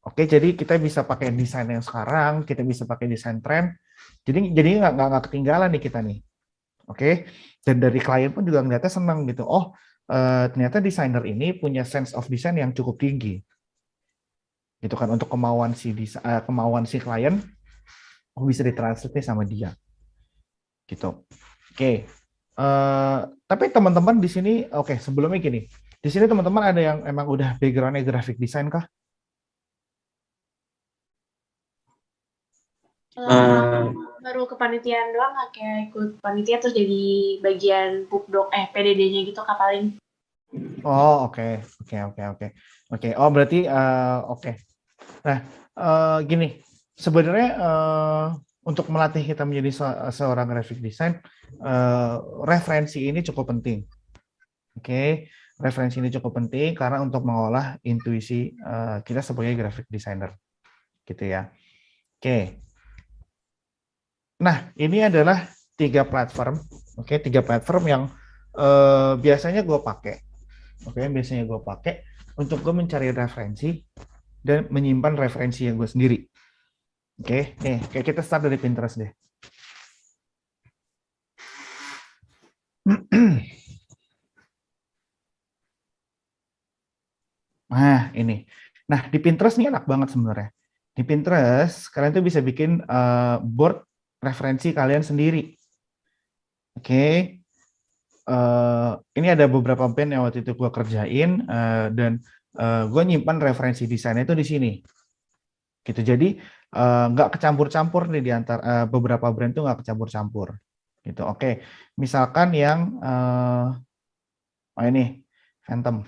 Oke, jadi kita bisa pakai desain yang sekarang, kita bisa pakai desain tren. Jadi nggak ketinggalan nih kita nih. Oke, dan dari klien pun juga ngeliatnya senang gitu. Oh, ternyata desainer ini punya sense of design yang cukup tinggi, gitu kan, untuk kemauan si klien, bisa ditranslate nih sama dia, gitu. Oke, tapi teman-teman di sini, oke, sebelumnya gini, di sini teman-teman ada yang emang udah backgroundnya graphic design kah? Baru kepanitiaan doang, nggak kayak ikut panitia terus jadi bagian pupdok PDD-nya gitu Kak paling. Oh, oke. Oke. Oh, berarti oke. Nah, gini, sebenarnya untuk melatih kita menjadi seorang graphic design, referensi ini cukup penting. Oke, referensi ini cukup penting karena untuk mengolah intuisi kita sebagai graphic designer, gitu ya. Oke. Nah, ini adalah 3 platform, oke, 3 platform yang biasanya gue pakai. Oke, biasanya gue pakai untuk gue mencari referensi dan menyimpan referensi yang gue sendiri. Oke, nih, kayak kita start dari Pinterest deh. Nah, ini. Nah, di Pinterest ini enak banget sebenarnya. Di Pinterest, kalian tuh bisa bikin board referensi kalian sendiri. Oke. Ini ada beberapa band yang waktu itu gue kerjain, dan gue nyimpan referensi desainnya itu di sini. Gitu. Jadi nggak kecampur-campur nih di antara beberapa brand tuh nggak kecampur-campur. Gitu. Oke. Misalkan yang ini Phantom.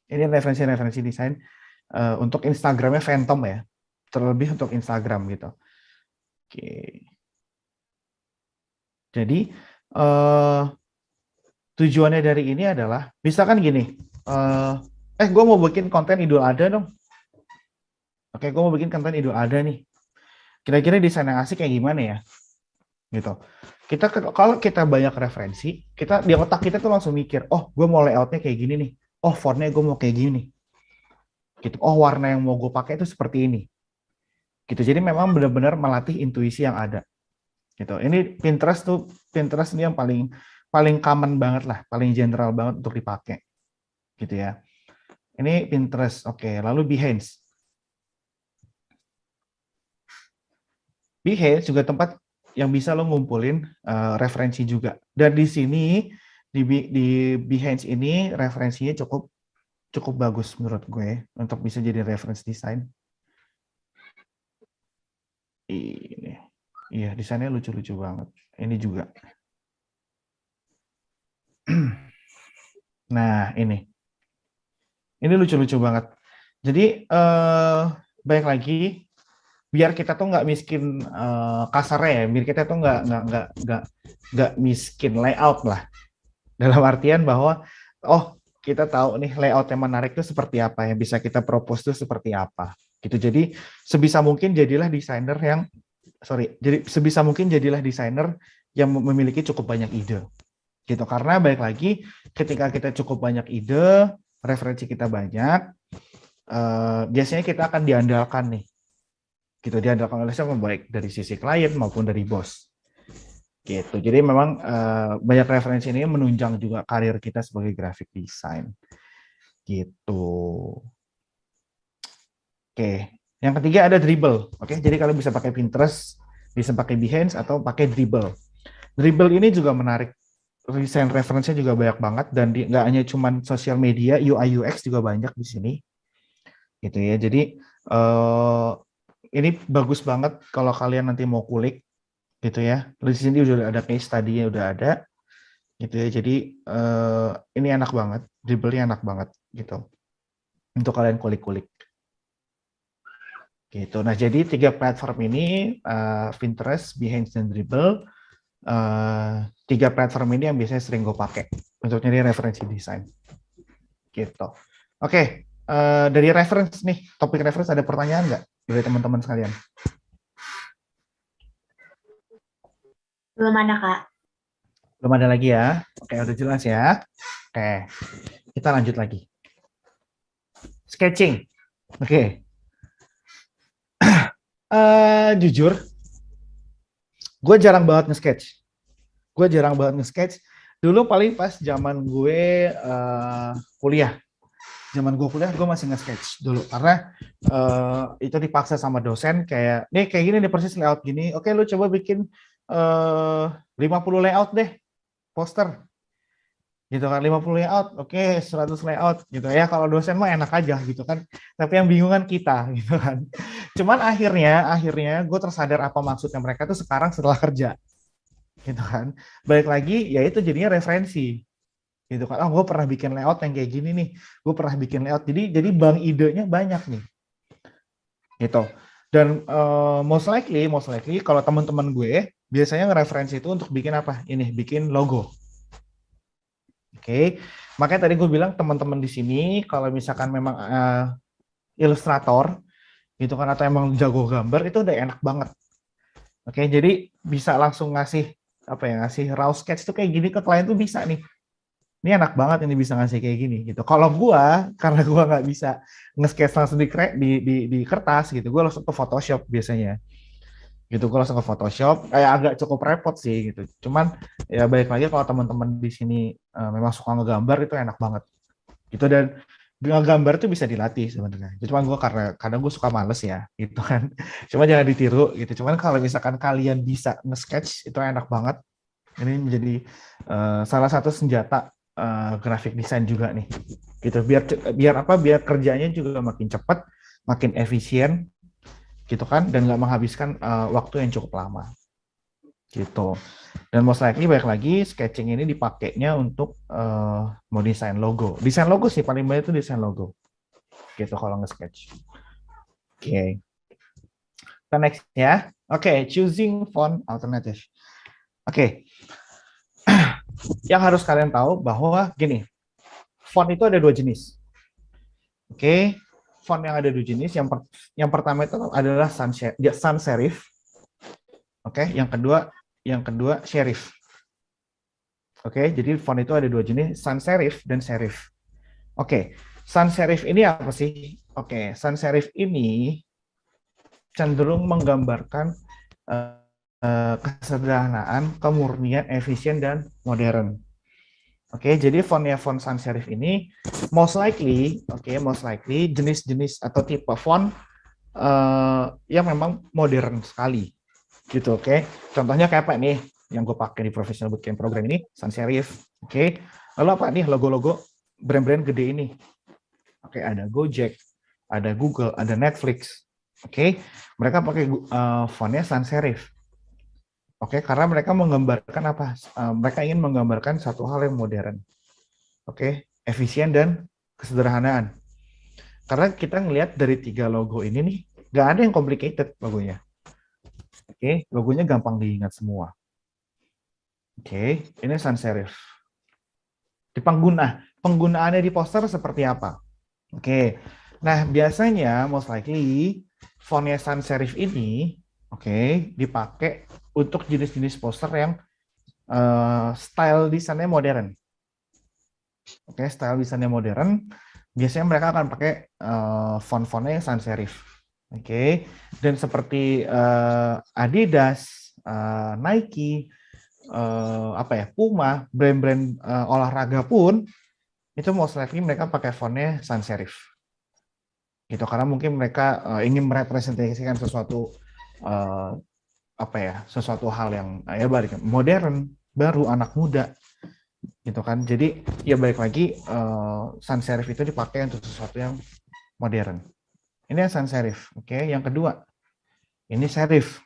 Ini referensi desain untuk Instagramnya Phantom ya, terlebih untuk Instagram gitu. Oke. Jadi tujuannya dari ini adalah, misalkan gini, gue mau bikin konten Idul Adha dong. Oke, gue mau bikin konten Idul Adha nih. Kira-kira desain yang asik kayak gimana ya? Gitu. Kalau kita banyak referensi, kita di otak kita tuh langsung mikir, oh gue mau layoutnya kayak gini nih. Oh, fontnya gue mau kayak gini. Gitu. Oh, warna yang mau gue pakai itu seperti ini. Gitu. Jadi memang benar-benar melatih intuisi yang ada. Gitu. Ini Pinterest ini yang paling common banget lah, paling general banget untuk dipakai. Gitu ya. Ini Pinterest. Oke, lalu Behance. Behance juga tempat yang bisa lo ngumpulin referensi juga. Dan di sini di Behance ini referensinya cukup bagus menurut gue untuk bisa jadi reference design. Ini, iya desainnya lucu-lucu banget. Ini juga. Nah ini lucu-lucu banget. Jadi baik lagi, biar kita tuh nggak miskin kasarnya ya, biar kita tuh nggak miskin layout lah. Dalam artian bahwa kita tahu nih layout yang menarik itu seperti apa, yang bisa kita propose itu seperti apa. Gitu. Jadi sebisa mungkin jadilah desainer yang memiliki cukup banyak ide. Gitu. Karena baik lagi ketika kita cukup banyak ide, referensi kita banyak, biasanya kita akan diandalkan nih. Gitu, diandalkan oleh siapa, baik dari sisi klien maupun dari bos. Gitu. Jadi memang banyak referensi ini menunjang juga karir kita sebagai graphic design. Gitu. Oke. Yang ketiga ada Dribbble. Oke, jadi kalian bisa pakai Pinterest, bisa pakai Behance atau pakai Dribbble. Dribbble ini juga menarik. Desain referensinya juga banyak banget dan nggak hanya cuman sosial media, UI UX juga banyak di sini. Gitu ya. Jadi ini bagus banget kalau kalian nanti mau kulik. Gitu ya, di sini udah ada case study-nya udah ada, gitu ya. Jadi ini enak banget, Dribbble-nya enak banget, gitu, untuk kalian kulik-kulik, gitu. Nah, jadi 3 platform ini, Pinterest, Behance, dan Dribbble, 3 platform ini yang biasanya sering gue pakai untuk nyari referensi desain, gitu. Oke, dari reference nih, topik reference ada pertanyaan nggak dari teman-teman sekalian? Belum ada Kak. Belum ada lagi ya? Oke, udah jelas ya. Oke, kita lanjut lagi. Sketching. Oke. Jujur, gue jarang banget nge-sketch. Dulu paling pas zaman gue kuliah. Zaman gue kuliah gue masih nge-sketch dulu karena itu dipaksa sama dosen kayak nih kayak gini nih persis layout gini. Oke, lu coba bikin 50 layout deh poster. Gitu kan 50 layout. Oke, 100 layout gitu ya. Kalau dosen mah enak aja gitu kan. Tapi yang bingung kan kita gitu kan. Cuman akhirnya gue tersadar apa maksudnya mereka tuh sekarang setelah kerja. Gitu kan. Balik lagi ya itu jadinya referensi. Gitu kan. Oh, gue pernah bikin layout yang kayak gini nih. Gue pernah bikin layout. Jadi bank idenya banyak nih. Gitu. Dan most likely kalau teman-teman gue biasanya ngereferensi itu untuk bikin apa? Ini, bikin logo. Oke. Makanya tadi gue bilang teman-teman di sini kalau misalkan memang ilustrator gitu kan atau emang jago gambar itu udah enak banget. Oke, jadi bisa langsung ngasih ngasih raw sketch tuh kayak gini ke klien tuh bisa nih. Ini enak banget ini bisa ngasih kayak gini gitu. Kalau karena gua nggak bisa nge-sketch langsung di kertas gitu, gua langsung ke Photoshop biasanya. Gitu, gua langsung ke Photoshop. Kayak agak cukup repot sih gitu. Cuman ya balik lagi kalau teman-teman di sini memang suka ngegambar itu enak banget. Gitu dan gambar itu bisa dilatih sebenarnya. Cuman gue karena kadang gue suka males ya, gitu kan. Cuma jangan ditiru gitu. Cuman kalau misalkan kalian bisa nge-sketch itu enak banget. Ini menjadi salah satu senjata graphic design juga nih. Gitu biar kerjanya juga makin cepat, makin efisien, gitu kan, dan nggak menghabiskan waktu yang cukup lama. Gitu. Dan most likely balik lagi sketching ini dipakainya untuk mau desain logo. Desain logo sih paling banyak itu desain logo. Gitu kalau nge-sketch. Oke. Kita next ya. Oke, choosing font alternative. Oke. Yang harus kalian tahu bahwa gini, font itu ada 2 jenis. Oke. Font yang ada 2 jenis. Yang pertama itu adalah sans serif. Oke, yang kedua serif. Oke, jadi font itu ada 2 jenis, sans serif dan serif. Oke, sans serif ini apa sih? Oke, sans serif ini cenderung menggambarkan kesederhanaan, kemurnian, efisien, dan modern. Oke, jadi font sans serif ini most likely jenis-jenis atau tipe font yang memang modern sekali. Gitu, oke. Contohnya kayak apa nih yang gue pakai di Professional Bootcamp program ini, sans serif. Oke. Lalu apa nih logo-logo brand-brand gede ini? Oke, ada Gojek, ada Google, ada Netflix. Oke. Mereka pakai fontnya sans serif. Oke, karena mereka menggambarkan apa? Mereka ingin menggambarkan satu hal yang modern. Oke, efisien dan kesederhanaan. Karena kita ngelihat dari 3 logo ini nih, nggak ada yang complicated logonya. Oke, logonya gampang diingat semua. Oke, ini sans serif. Di penggunaannya di poster seperti apa? Oke, nah biasanya most likely fontnya sans serif ini, oke, dipakai untuk jenis-jenis poster yang style desainnya modern. Oke, style desainnya modern. Biasanya mereka akan pakai font-fontnya sans serif. Oke, dan seperti Adidas, Nike, Puma, brand-brand olahraga pun itu most likely mereka pakai fontnya sans serif. Gitu karena mungkin mereka ingin merepresentasikan sesuatu sesuatu hal yang modern, baru, anak muda. Gitu kan. Jadi ya balik lagi sans serif itu dipakai untuk sesuatu yang modern. Ini sans serif. Oke, yang kedua. Ini serif.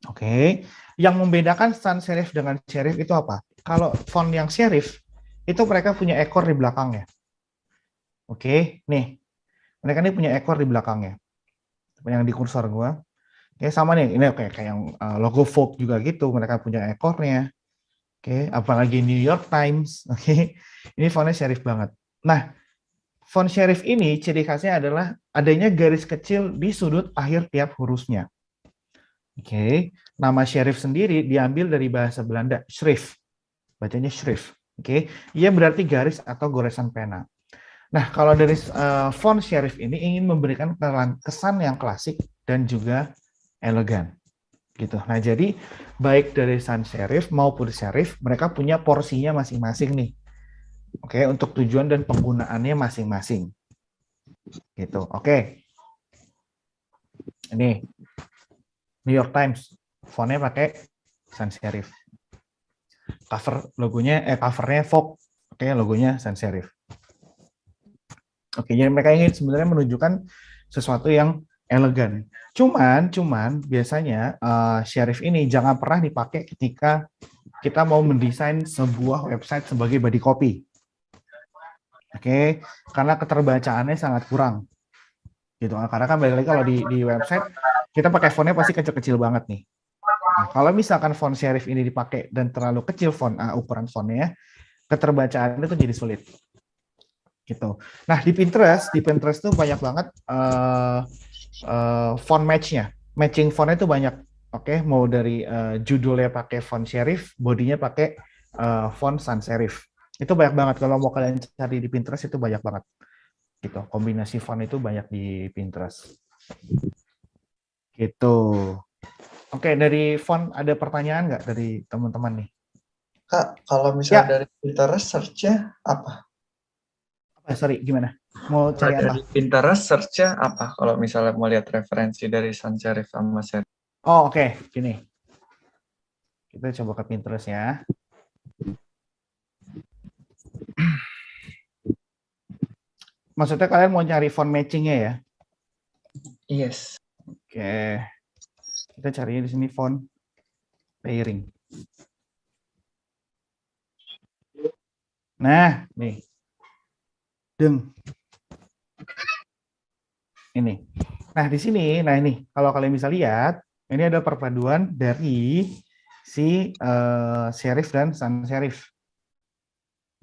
Oke. Yang membedakan sans serif dengan serif itu apa? Kalau font yang serif itu mereka punya ekor di belakangnya. Oke, nih. Mereka ini punya ekor di belakangnya. Yang di kursor gua. Oke, sama nih. Ini kayak yang logo Vogue juga gitu, mereka punya ekornya. Oke, apalagi New York Times. Oke. Ini fontnya serif banget. Nah, font serif ini ciri khasnya adalah adanya garis kecil di sudut akhir tiap hurufnya. Oke, nama serif sendiri diambil dari bahasa Belanda, schrift. Bacanya schrift. Oke, ia berarti garis atau goresan pena. Nah, kalau dari font serif ini ingin memberikan kesan yang klasik dan juga elegan. gitu. Nah, jadi baik dari sans serif maupun serif mereka punya porsinya masing-masing nih. Oke, untuk tujuan dan penggunaannya masing-masing. Gitu. Oke. Ini New York Times, fontnya pakai sans serif. Covernya Vogue, oke, logonya sans serif. Oke, jadi mereka ingin sebenarnya menunjukkan sesuatu yang elegan. Cuman biasanya serif ini jangan pernah dipakai ketika kita mau mendesain sebuah website sebagai body copy. Oke, karena keterbacaannya sangat kurang. Gitu. Karena kan balik lagi kalau di website kita pakai fontnya pasti kecil-kecil banget nih. Nah, kalau misalkan font serif ini dipakai dan terlalu kecil ukuran fontnya, keterbacaannya itu jadi sulit. Gitu. Nah, di Pinterest tuh banyak banget font match-nya. Matching fontnya itu banyak. Oke, mau dari judulnya pakai font serif, bodinya pakai font sans serif. Itu banyak banget. Kalau mau kalian cari di Pinterest itu banyak banget. Gitu. Kombinasi font itu banyak di Pinterest. Gitu. Oke, dari font ada pertanyaan nggak dari teman-teman nih? Kak, kalau misalnya dari Pinterest search-nya apa? Sorry, gimana? Mau cari apa? Dari Pinterest search-nya apa? Kalau misalnya mau lihat referensi dari sans serif sama serif. Oh, oke. Gini. Kita coba ke Pinterest ya. Maksudnya kalian mau cari font matching-nya ya? Yes. Oke. Kita cari di sini font pairing. Nah, nih. Ini. Nah, di sini, ini kalau kalian bisa lihat, ini ada perpaduan dari si serif dan sans serif.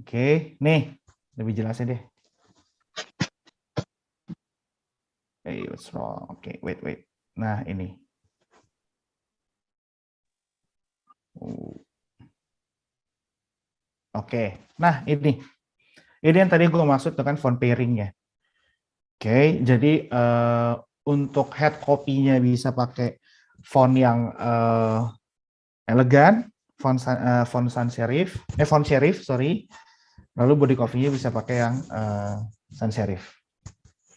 Oke, nih lebih jelasnya deh. Hey, what's wrong? Oke, wait. Nah, ini. Oke, nah ini yang tadi gue maksud dengan font pairing-nya. Oke, jadi untuk head copy-nya bisa pakai font yang elegan, font sans serif, sorry. Lalu body copy-nya bisa pakai yang sans serif.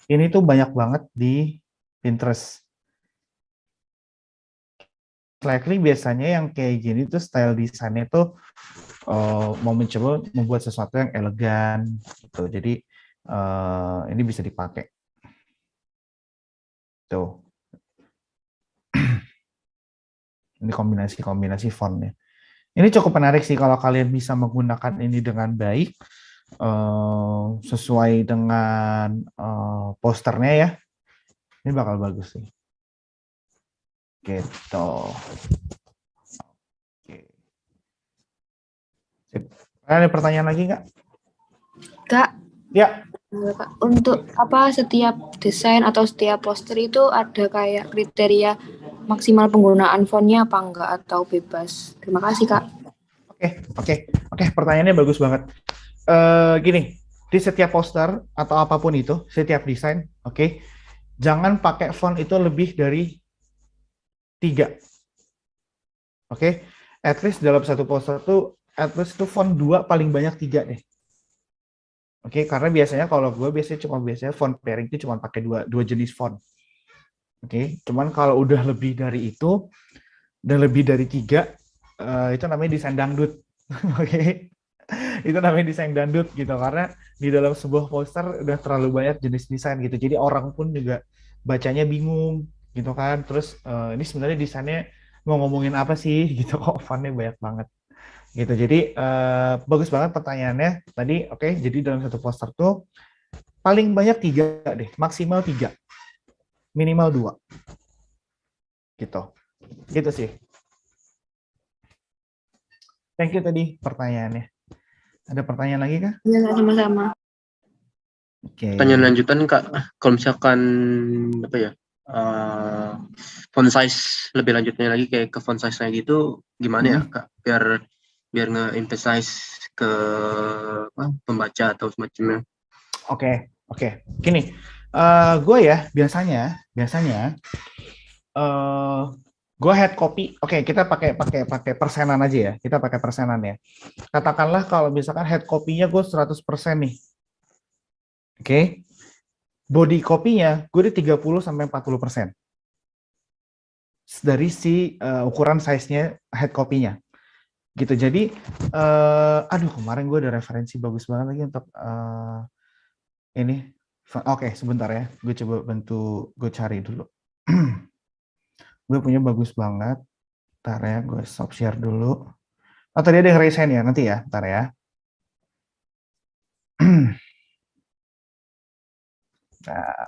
Ini tuh banyak banget di Pinterest. Likely biasanya yang kayak gini tuh style desainnya tuh mau mencoba membuat sesuatu yang elegan gitu. Jadi ini bisa dipakai. Tuh. Ini kombinasi fontnya. Ini cukup menarik sih kalau kalian bisa menggunakan ini dengan baik sesuai dengan posternya ya. Ini bakal bagus sih. Gitu. Oke. Ada pertanyaan lagi nggak? Kak, Ya. untuk apa setiap desain atau setiap poster itu ada kayak kriteria maksimal penggunaan fontnya apa enggak atau bebas? Terima kasih, Kak. Oke. Pertanyaannya bagus banget. Gini, di setiap poster atau apapun itu, setiap desain, oke, jangan pakai font itu lebih dari 3. Oke, at least dalam satu poster tuh, at least itu font 2 paling banyak 3 deh. Oke, karena biasanya kalau gue biasanya font pairing itu cuma pakai dua jenis font. Oke, cuman kalau udah lebih dari itu dan lebih dari 3, itu namanya desain dangdut. Oke, itu namanya desain dangdut gitu, karena di dalam sebuah poster udah terlalu banyak jenis desain gitu, jadi orang pun juga bacanya bingung gitu kan. Terus ini sebenarnya desainnya mau ngomongin apa sih gitu, kok fontnya banyak banget gitu. Jadi bagus banget pertanyaannya tadi. Oke, jadi dalam satu poster tuh paling banyak 3 deh, maksimal 3, minimal 2 gitu sih. Thank you tadi pertanyaannya. Ada pertanyaan lagi kah? Iya, sama-sama. Oke. Pertanyaan lanjutan Kak, kalau misalkan apa ya, font size lebih lanjutnya lagi kayak ke font size-nya gitu, gimana ya Kak, biar nge-emphasize ke pembaca atau semacamnya. Oke. Gini, gue ya biasanya Gue head copy. Oke, kita pakai persenan aja ya. Kita pakai persenan ya. Katakanlah kalau misalkan head copy-nya gue 100% nih. Oke. Body copy-nya gue di 30 sampai 40%. Dari si ukuran size-nya head copy-nya. Gitu. Jadi aduh, kemarin gue ada referensi bagus banget lagi untuk ini. Oke, sebentar ya. Gue coba bantu gue cari dulu. Gue punya bagus banget. Ntar ya, gue stop share dulu. Oh, tadi ada yang resign ya, nanti ya, ntar ya. Bentar.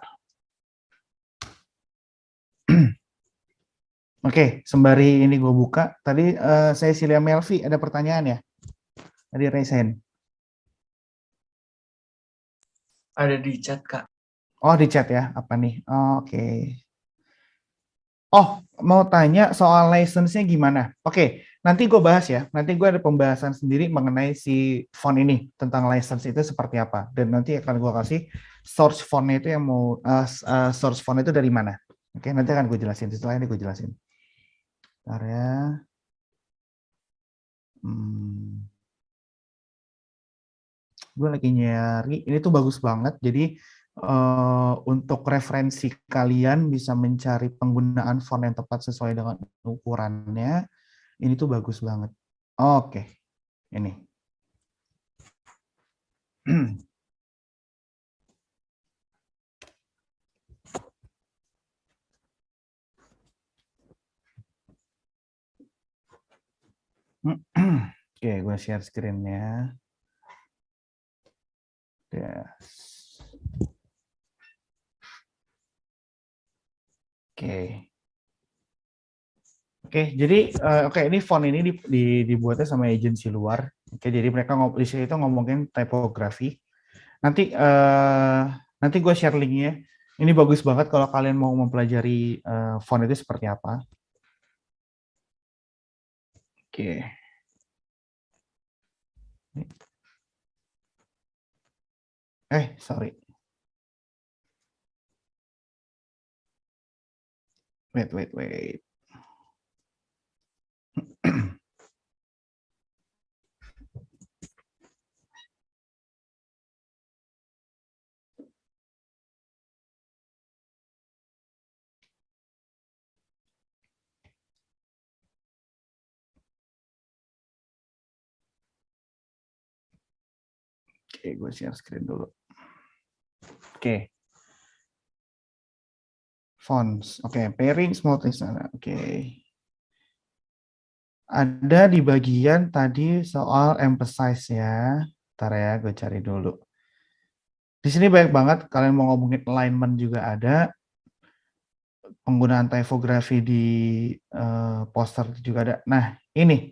Oke, sembari ini gue buka. Tadi saya Silia Melvi, ada pertanyaan ya? Tadi resign. Ada di chat, Kak. Oh, di chat ya, apa nih? Oke. Oh, mau tanya soal license-nya gimana? Oke, nanti gue bahas ya. Nanti gue ada pembahasan sendiri mengenai si font ini, tentang license itu seperti apa. Dan nanti akan gue kasih source font-nya itu yang mau, source font itu dari mana. Oke, nanti akan gue jelasin. Setelah ini gue jelasin. Bentar ya. Gue lagi nyari, ini tuh bagus banget. Jadi untuk referensi kalian bisa mencari penggunaan font yang tepat sesuai dengan ukurannya. Ini tuh bagus banget. Oke, ini. Oke, gue share screen-nya. Yes. Oke. Oke, jadi ini font ini dibuatnya sama agensi luar. Oke, jadi mereka di sini itu ngomongin typography. Nanti nanti gue share linknya. Ini bagus banget kalau kalian mau mempelajari font itu seperti apa. Oke. Sorry. Wait. Oke, gue share screen dulu. Oke. Fonts. Oke, pairing small text. Oke. Ada di bagian tadi soal emphasize ya. Ntar ya, gue cari dulu. Di sini banyak banget, kalian mau ngomongin alignment juga ada. Penggunaan typography di poster juga ada. Nah, ini.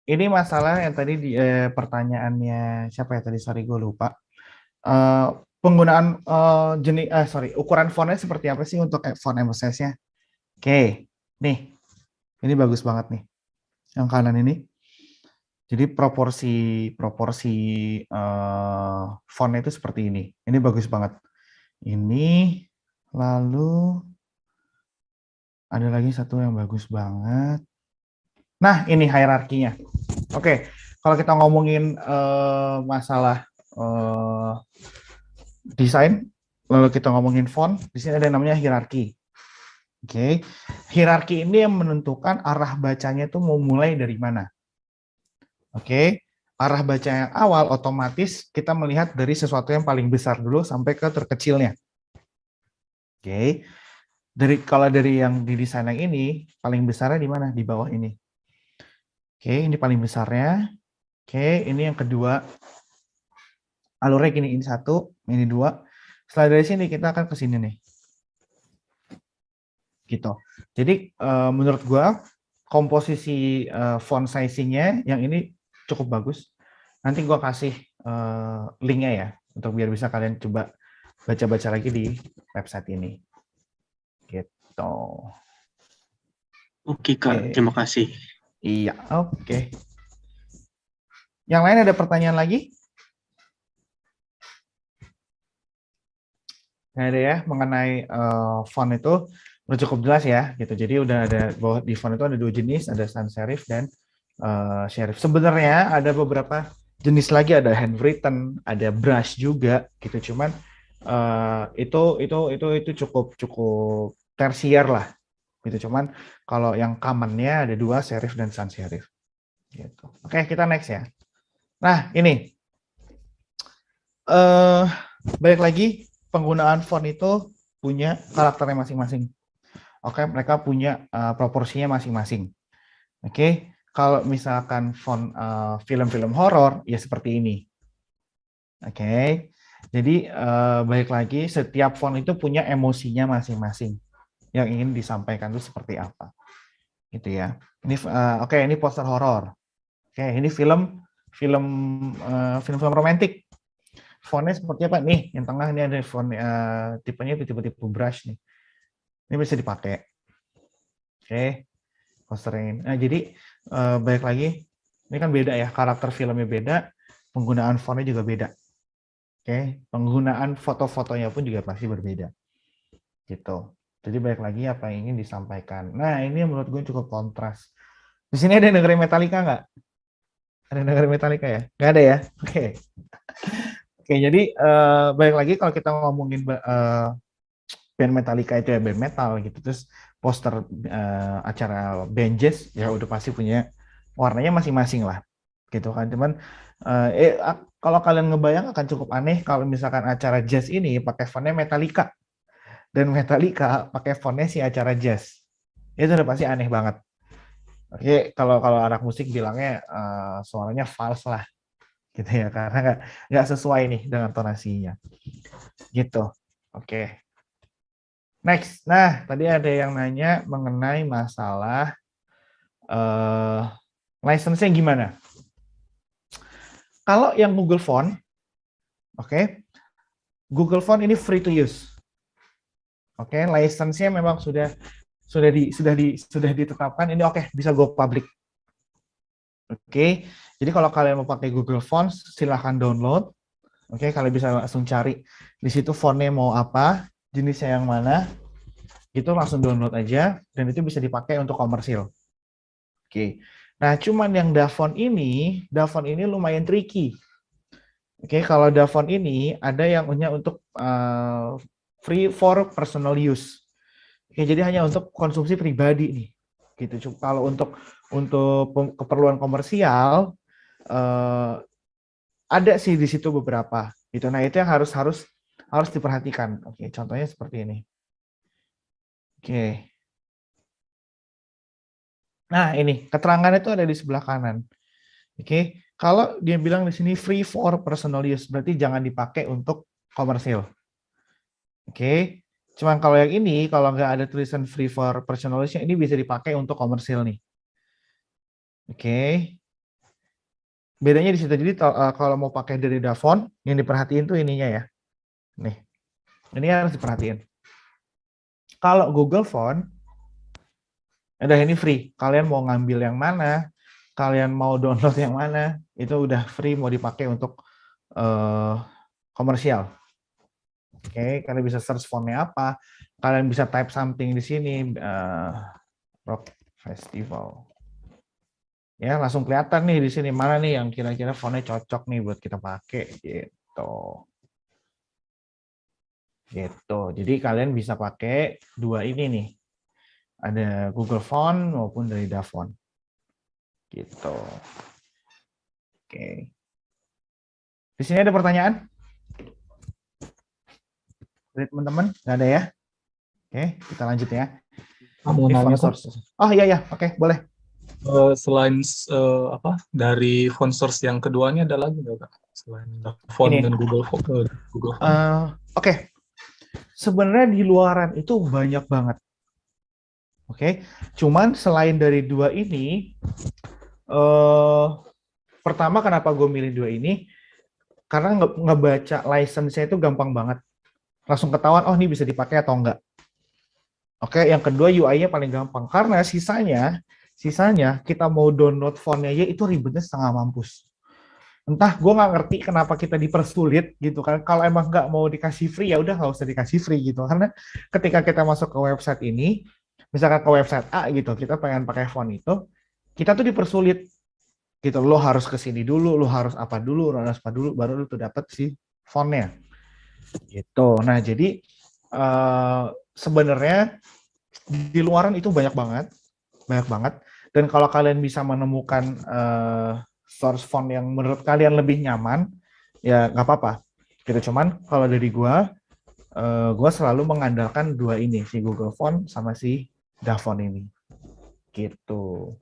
Ini masalah yang tadi di pertanyaannya siapa ya tadi, sorry gue lupa. Penggunaan ukuran fontnya seperti apa sih untuk font emphasize-nya? Oke, nih. Ini bagus banget nih. Yang kanan ini. Jadi proporsi fontnya itu seperti ini. Ini bagus banget. Ini lalu ada lagi satu yang bagus banget. Nah, ini hierarkinya. Oke, kalau kita ngomongin masalah desain, lalu kita ngomongin font, di sini ada yang namanya hierarki. Oke, hierarki ini yang menentukan arah bacanya itu mau mulai dari mana. Oke, arah baca yang awal otomatis kita melihat dari sesuatu yang paling besar dulu sampai ke terkecilnya. Oke, kalau dari yang di desain yang ini, paling besarnya di mana? Di bawah ini. Oke, ini paling besarnya. Oke, ini yang kedua. Alurnya gini, ini satu, ini dua. Setelah dari sini kita akan ke sini nih. Gitu. Jadi menurut gua komposisi font sizing-nya yang ini cukup bagus. Nanti gua kasih linknya ya, untuk biar bisa kalian coba baca-baca lagi di website ini. Gitu. Oke, Kak, terima kasih. Iya, oke. Yang lain ada pertanyaan lagi? Nggak ada ya mengenai font itu. Udah cukup jelas ya, gitu. Jadi udah ada bahwa di font itu ada 2 jenis, ada sans serif dan serif. Sebenarnya ada beberapa jenis lagi, ada handwritten, ada brush juga, gitu. Cuman itu cukup tersier lah, gitu. Cuman kalau yang commonnya ada 2, serif dan sans serif. Gitu. Oke, kita next ya. Nah, ini balik lagi, penggunaan font itu punya karakternya masing-masing. Oke, mereka punya proporsinya masing-masing. Oke, kalau misalkan font film-film horor ya seperti ini. Oke, jadi balik lagi, setiap font itu punya emosinya masing-masing yang ingin disampaikan itu seperti apa, gitu ya. Ini oke, ini poster horor. Oke, ini film romantis. Fontnya seperti apa nih? Yang tengah ini ada font tipenya tipe-tipe brush nih. Ini bisa dipakai. Oke, poster ini. Nah, jadi balik lagi, ini kan beda ya, karakter filmnya beda, penggunaan fontnya juga beda. Oke, penggunaan foto-fotonya pun juga pasti berbeda. Gitu. Jadi balik lagi apa yang ingin disampaikan. Nah, ini menurut gue cukup kontras. Di sini ada yang dengerin Metallica nggak? Ada yang dengerin Metallica ya? Nggak ada ya? Oke. Oke, jadi balik lagi kalau kita ngomongin band Metallica itu ya band metal gitu, terus poster acara band jazz ya udah pasti punya warnanya masing-masing lah, gitu kan. Cuman kalau kalian ngebayang akan cukup aneh kalau misalkan acara jazz ini pakai fontnya Metallica dan Metallica pakai fontnya si acara jazz, itu udah pasti aneh banget. Oke, kalau anak musik bilangnya suaranya false lah, gitu ya, karena nggak sesuai nih dengan tonasinya, gitu. Oke. Next, nah tadi ada yang nanya mengenai masalah license-nya gimana. Kalau yang Google Font, oke, Google Font ini free to use. Oke, license-nya memang sudah ditetapkan. Ini oke, bisa go public. Oke, jadi kalau kalian mau pakai Google Fonts, silahkan download. Oke, kalian bisa langsung cari di situ fontnya mau apa, jenisnya yang mana, itu langsung download aja, dan itu bisa dipakai untuk komersil. Oke, nah cuman yang Dafont ini lumayan tricky. Oke, kalau Dafont ini ada yang punya untuk free for personal use. Oke, jadi hanya untuk konsumsi pribadi nih. Gitu. Kalau untuk keperluan komersial ada sih di situ beberapa. Gitu. Nah, itu yang harus diperhatikan. Oke, contohnya seperti ini. Oke. Nah, ini keterangan itu ada di sebelah kanan. Oke, kalau dia bilang di sini free for personal use, berarti jangan dipakai untuk komersil. Oke, cuman kalau yang ini, kalau nggak ada tulisan free for personal use, ini bisa dipakai untuk komersil nih. Oke, bedanya di situ. Jadi kalau mau pakai dari Dafont, yang diperhatiin tuh ininya ya. Nih, ini harus diperhatiin. Kalau Google Font, udah ini free. Kalian mau ngambil yang mana, kalian mau download yang mana, itu udah free, mau dipakai untuk komersial. Oke, kalian bisa search fontnya apa, kalian bisa type something di sini, rock festival. Ya, langsung kelihatan nih di sini mana nih yang kira-kira fontnya cocok nih buat kita pakai gitu. Gitu. Jadi kalian bisa pakai dua ini nih. Ada Google Font maupun dari Dafont. Gitu. Oke. Di sini ada pertanyaan? Dari teman-teman? Nggak ada ya? Oke, kita lanjut ya. Mau nanya, Kak. Oh iya, oke, boleh. Selain dari font source yang keduanya ada lagi nggak, Kak? Selain Dafont dan Google Font. Oke. Sebenarnya di luaran itu banyak banget. Oke. Cuman selain dari dua ini, pertama kenapa gue milih dua ini? Karena ngebaca license-nya itu gampang banget. Langsung ketahuan, oh ini bisa dipakai atau enggak. Oke, yang kedua UI-nya paling gampang. Karena sisanya kita mau download fontnya aja itu ribetnya setengah mampus. entah gue nggak ngerti kenapa kita dipersulit gitu kan. Kalau emang nggak mau dikasih free ya udah nggak usah dikasih free gitu. Karena ketika kita masuk ke website ini, misalkan ke website A gitu, kita pengen pakai font itu, kita tuh dipersulit gitu. Lo harus ke sini dulu, lo harus apa dulu, lo harus apa dulu, baru lo tuh dapat si fontnya gitu. Nah jadi sebenarnya di luaran itu banyak banget. Dan kalau kalian bisa menemukan source font yang menurut kalian lebih nyaman, ya nggak apa-apa. Gitu. Cuman kalau dari gua selalu mengandalkan dua ini, si Google Font sama si Dafont ini. Gitu.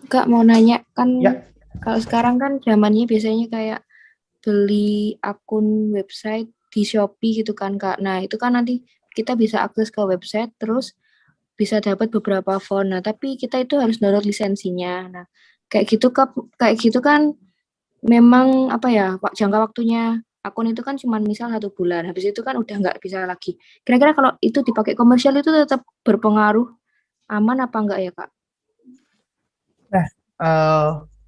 Kak mau nanya kan Ya. kalau sekarang kan zamannya biasanya kayak beli akun website di Shopee gitu kan Kak. Nah itu kan nanti kita bisa akses ke website terus bisa dapat beberapa font. Nah tapi kita itu harus download lisensinya. Nah kayak gitu kan memang apa ya jangka waktunya akun itu kan cuma misal 1 bulan. Habis itu kan udah nggak bisa lagi. Kira-kira kalau itu dipakai komersial itu tetap berpengaruh aman apa enggak ya Kak? Nah,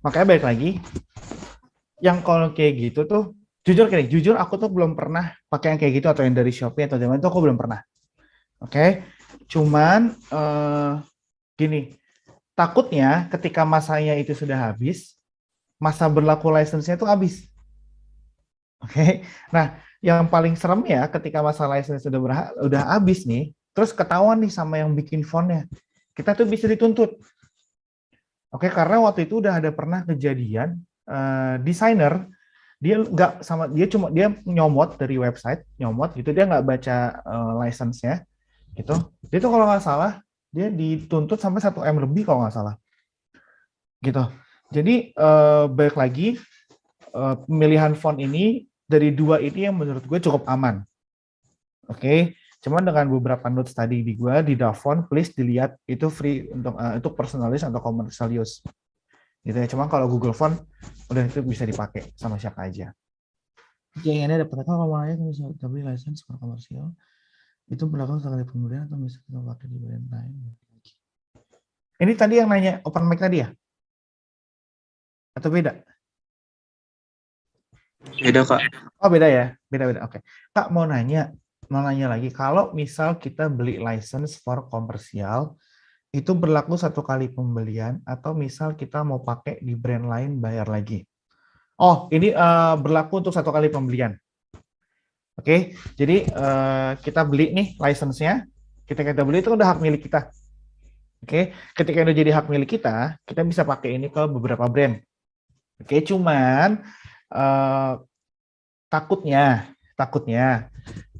makanya balik lagi, yang kalau kayak gitu tuh, jujur aku tuh belum pernah pakai yang kayak gitu atau yang dari Shopee atau dari mana itu aku belum pernah. Oke, cuman gini, takutnya ketika masanya itu sudah habis, masa berlaku license-nya itu habis. Oke, nah yang paling serem ya ketika masa license udah habis nih, terus ketahuan nih sama yang bikin fontnya, kita tuh bisa dituntut. Oke, karena waktu itu udah ada pernah kejadian desainer dia nyomot dari website, gitu dia nggak baca license-nya, gitu. Dia tuh kalau nggak salah dia dituntut sampai 1 M lebih kalau nggak salah, gitu. Jadi balik lagi pemilihan font ini dari dua ini yang menurut gue cukup aman. Oke. Cuman dengan beberapa notes tadi di Dafont, please dilihat itu free untuk personalis atau commercial use. Gitu ya. Cuma kalau Google Font udah itu bisa dipakai sama siapa aja. Oke, ini ada pertanyaan kalau mau nanya bisa beli license for komersial itu berlaku sekali pembelian atau bisa kita pakai di brand lain. Ini tadi yang nanya open mic tadi ya? Atau beda? Beda Kak. Oh beda ya, beda. Oke. Kak mau nanya lagi, kalau misal kita beli license for komersial, itu berlaku 1 kali pembelian, atau misal kita mau pakai di brand lain bayar lagi? Oh, ini berlaku untuk 1 kali pembelian. Oke, jadi kita beli nih license-nya, kita beli itu udah hak milik kita. Oke, ketika udah jadi hak milik kita bisa pakai ini ke beberapa brand. Oke, cuman takutnya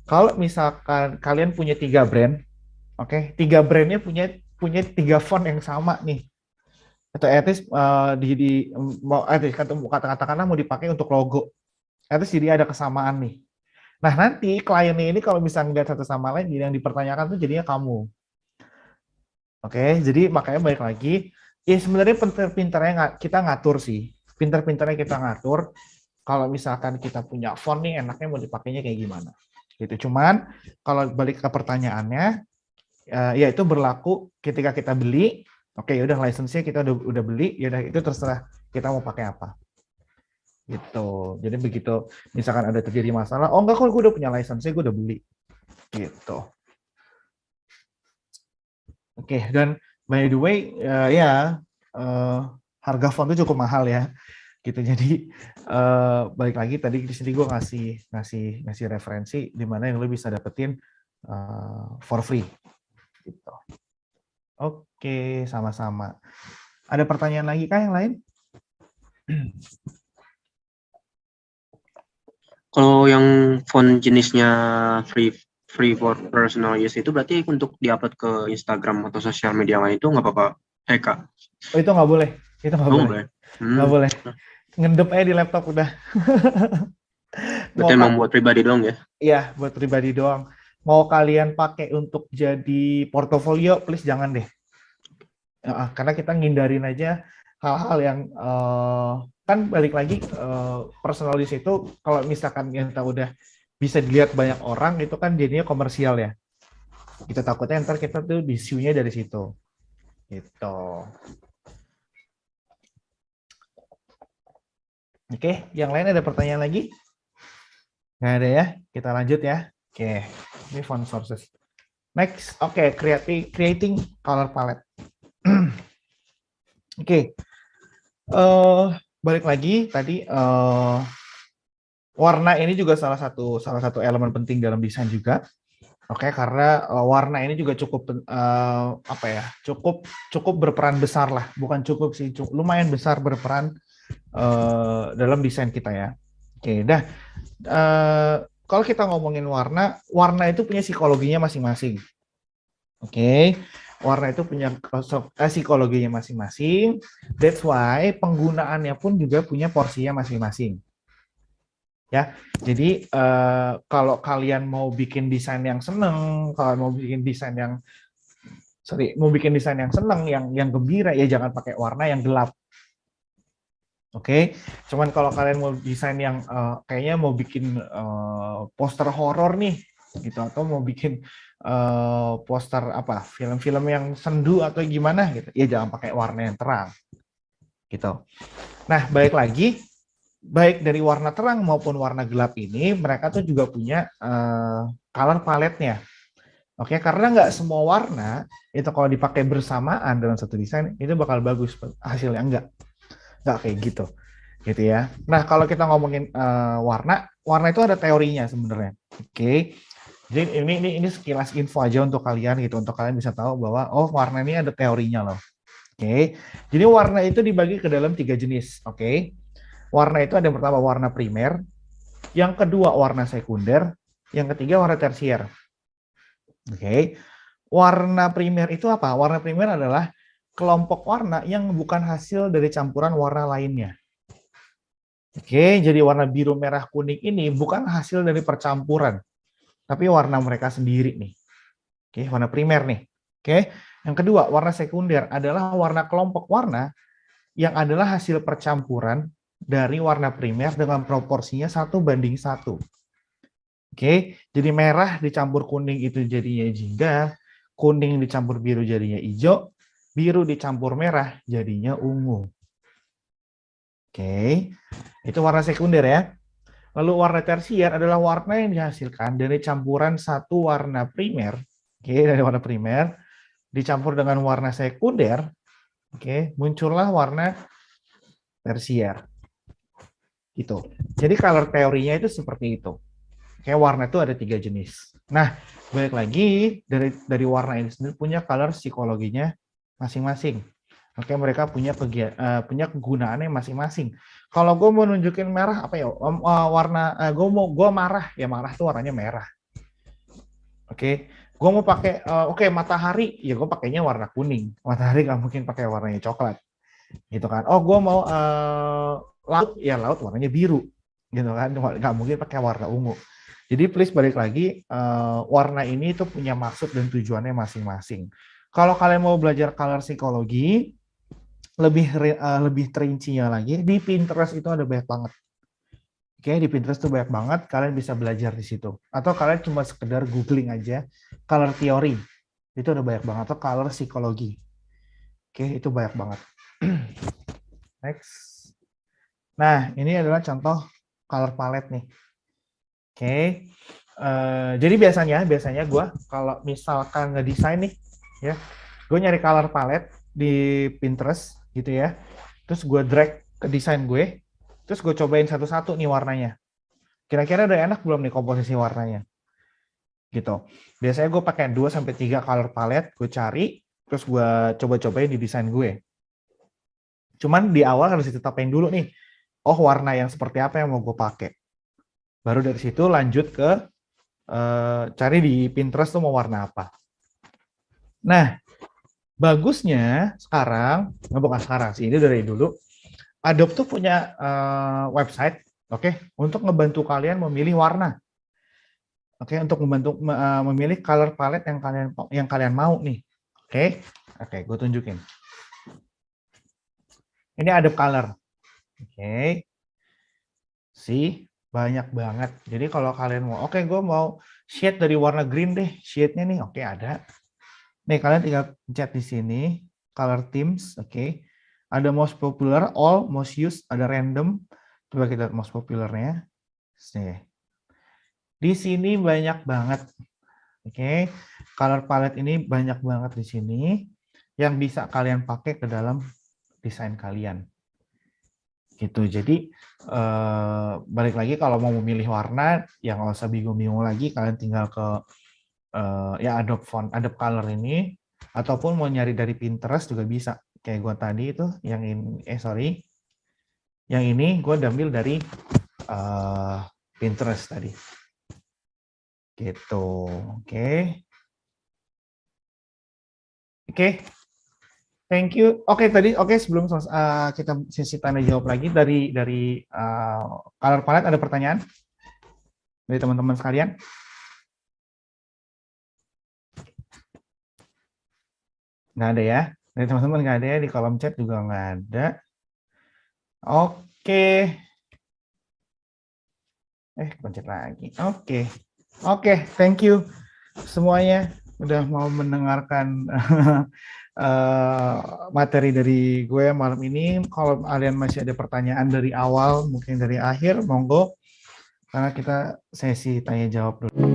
kalau misalkan kalian punya 3 brand, oke, 3 brandnya punya 3 font yang sama nih, atau at least katakanlah mau dipakai untuk logo, at least jadi ada kesamaan nih. Nah nanti kliennya ini kalau bisa ngeliat satu sama lain, jadi yang dipertanyakan tuh jadinya kamu. Oke, jadi makanya balik lagi, ya sebenarnya pinter-pinternya kita ngatur sih, pinter-pinternya kita ngatur. Kalau misalkan kita punya font nih, enaknya mau dipakainya kayak gimana? Gitu. Cuman kalau balik ke pertanyaannya, ya itu berlaku ketika kita beli. Oke, ya udah license-nya kita udah beli, ya udah itu terserah kita mau pakai apa. Gitu. Jadi begitu misalkan ada terjadi masalah, oh enggak, kok gue udah punya license-nya, gue udah beli. Gitu. Oke, dan by the way, harga font itu cukup mahal ya. Gitu. Jadi balik lagi tadi di sini gue ngasih referensi di mana yang lo bisa dapetin for free. Gitu. Oke, sama-sama. Ada pertanyaan lagi kah yang lain? Kalau yang font jenisnya free for personal use itu berarti untuk diupload ke Instagram atau sosial media lain itu nggak apa-apa, Kak? Oh itu nggak boleh, itu nggak boleh. Nggak boleh. Ngedep aja di laptop udah. Berarti emang buat pribadi doang ya? Iya, buat pribadi doang. Mau kalian pakai untuk jadi portofolio, please jangan deh. Karena kita ngindarin aja hal-hal yang kan balik lagi personal use itu kalau misalkan kita udah bisa dilihat banyak orang itu kan jadinya komersial ya. Kita takutnya ntar kita tuh disunya dari situ. Gitu. Oke, yang lain ada pertanyaan lagi? Nggak ada ya? Kita lanjut ya. Oke, ini font sources. Next, oke, creating color palette. Oke, balik lagi tadi warna ini juga salah satu elemen penting dalam desain juga. Oke, karena warna ini juga cukup cukup berperan besar lah, bukan cukup sih, lumayan besar berperan dalam desain kita ya. Oke, kalau kita ngomongin warna itu punya psikologinya masing-masing. Oke, warna itu punya psikologinya masing-masing. That's why penggunaannya pun juga punya porsinya masing-masing. Ya, jadi kalau kalian mau bikin desain yang seneng, kalau mau bikin desain yang seneng, yang gembira, ya jangan pakai warna yang gelap. Oke, cuman kalau kalian mau desain yang kayaknya mau bikin poster horor nih, gitu, atau mau bikin poster film-film yang sendu atau gimana gitu, ya jangan pakai warna yang terang, gitu. Nah, balik lagi. Baik dari warna terang maupun warna gelap ini, mereka tuh juga punya color palette-nya. Oke, karena nggak semua warna itu kalau dipakai bersamaan dalam satu desain itu bakal bagus hasilnya, nggak kayak gitu ya. Nah, kalau kita ngomongin warna itu ada teorinya sebenarnya. Oke, jadi ini sekilas info aja untuk kalian gitu, untuk kalian bisa tahu bahwa warna ini ada teorinya loh. Oke, jadi warna itu dibagi ke dalam 3 jenis. Oke. Warna itu ada yang pertama warna primer, yang kedua warna sekunder, yang ketiga warna tersier. Oke. Warna primer itu apa? Warna primer adalah kelompok warna yang bukan hasil dari campuran warna lainnya. Oke, jadi warna biru, merah, kuning ini bukan hasil dari percampuran, tapi warna mereka sendiri nih. Oke, warna primer nih. Oke. Yang kedua, warna sekunder adalah warna kelompok warna yang adalah hasil percampuran dari warna primer dengan proporsinya 1:1. Oke, jadi merah dicampur kuning itu jadinya jingga, kuning dicampur biru jadinya hijau, biru dicampur merah jadinya ungu. Oke, itu warna sekunder ya. Lalu warna tersier adalah warna yang dihasilkan dari campuran satu warna primer, oke, dari warna primer dicampur dengan warna sekunder, oke, muncullah warna tersier. Gitu. Jadi color teorinya itu seperti itu. Kayak warna itu ada 3 jenis. Nah, balik lagi dari warna ini sendiri punya color psikologinya masing-masing. Oke, mereka punya kegunaannya masing-masing. Kalau gue mau nunjukin merah apa ya? Gue marah, ya marah tuh warnanya merah. Oke, gue mau pakai matahari, ya gue pakainya warna kuning. Matahari nggak mungkin pakai warnanya coklat, gitu kan? Oh, gue mau laut, ya laut warnanya biru, gitu kan, nggak mungkin pakai warna ungu. Jadi please balik lagi, warna ini tuh punya maksud dan tujuannya masing-masing. Kalau kalian mau belajar color psikologi lebih terincinya lagi, di Pinterest itu ada banyak banget. Oke, di Pinterest tuh banyak banget, kalian bisa belajar di situ. Atau kalian cuma sekedar googling aja color theory, itu ada banyak banget. Atau color psikologi, oke, itu banyak banget. Next. Nah, ini adalah contoh color palette nih. Oke. Jadi biasanya gue kalau misalkan ngedesain nih, ya, gue nyari color palette di Pinterest gitu ya. Terus gue drag ke desain gue, terus gue cobain satu-satu nih warnanya. Kira-kira udah enak belum nih komposisi warnanya? Gitu. Biasanya gue pakai 2-3 color palette, gue cari, terus gue coba-cobain di desain gue. Cuman di awal harus ditetapin dulu nih, warna yang seperti apa yang mau gue pakai. Baru dari situ lanjut ke cari di Pinterest tuh mau warna apa. Nah, bagusnya sekarang, bukan sekarang sih, ini dari dulu, Adobe tuh punya website, oke, untuk ngebantu kalian memilih warna. Oke, untuk membantu memilih color palette yang kalian mau nih. Oke, gue tunjukin. Ini Adobe Color. Oke. Banyak banget. Jadi kalau kalian mau, gue mau shade dari warna green deh, shade-nya nih, oke, ada. Nih, kalian tinggal pencet di sini, color themes, oke. Ada most popular, all, most used, ada random, Coba kita lihat most popularnya. Di sini banyak banget. Oke, color palette ini banyak banget di sini yang bisa kalian pakai ke dalam desain kalian. Gitu. Jadi balik lagi kalau mau memilih warna, ya nggak usah bingung-bingung lagi. Kalian tinggal ke ya Adobe Font, Adobe Color ini, ataupun mau nyari dari Pinterest juga bisa. Kayak gue tadi itu, yang ini, yang ini gue ambil dari Pinterest tadi. Gitu, oke. Oke, thank you. Oke, tadi sebelum kita sesi tanya jawab lagi dari color palette, ada pertanyaan dari teman-teman sekalian? Nggak ada ya? Dari teman-teman nggak ada ya, di kolom chat juga nggak ada. Oke. Pencet lagi. Oke, thank you semuanya udah mau mendengarkan materi dari gue malam ini. Kalau kalian masih ada pertanyaan dari awal, mungkin dari akhir, monggo. Karena kita sesi tanya jawab dulu.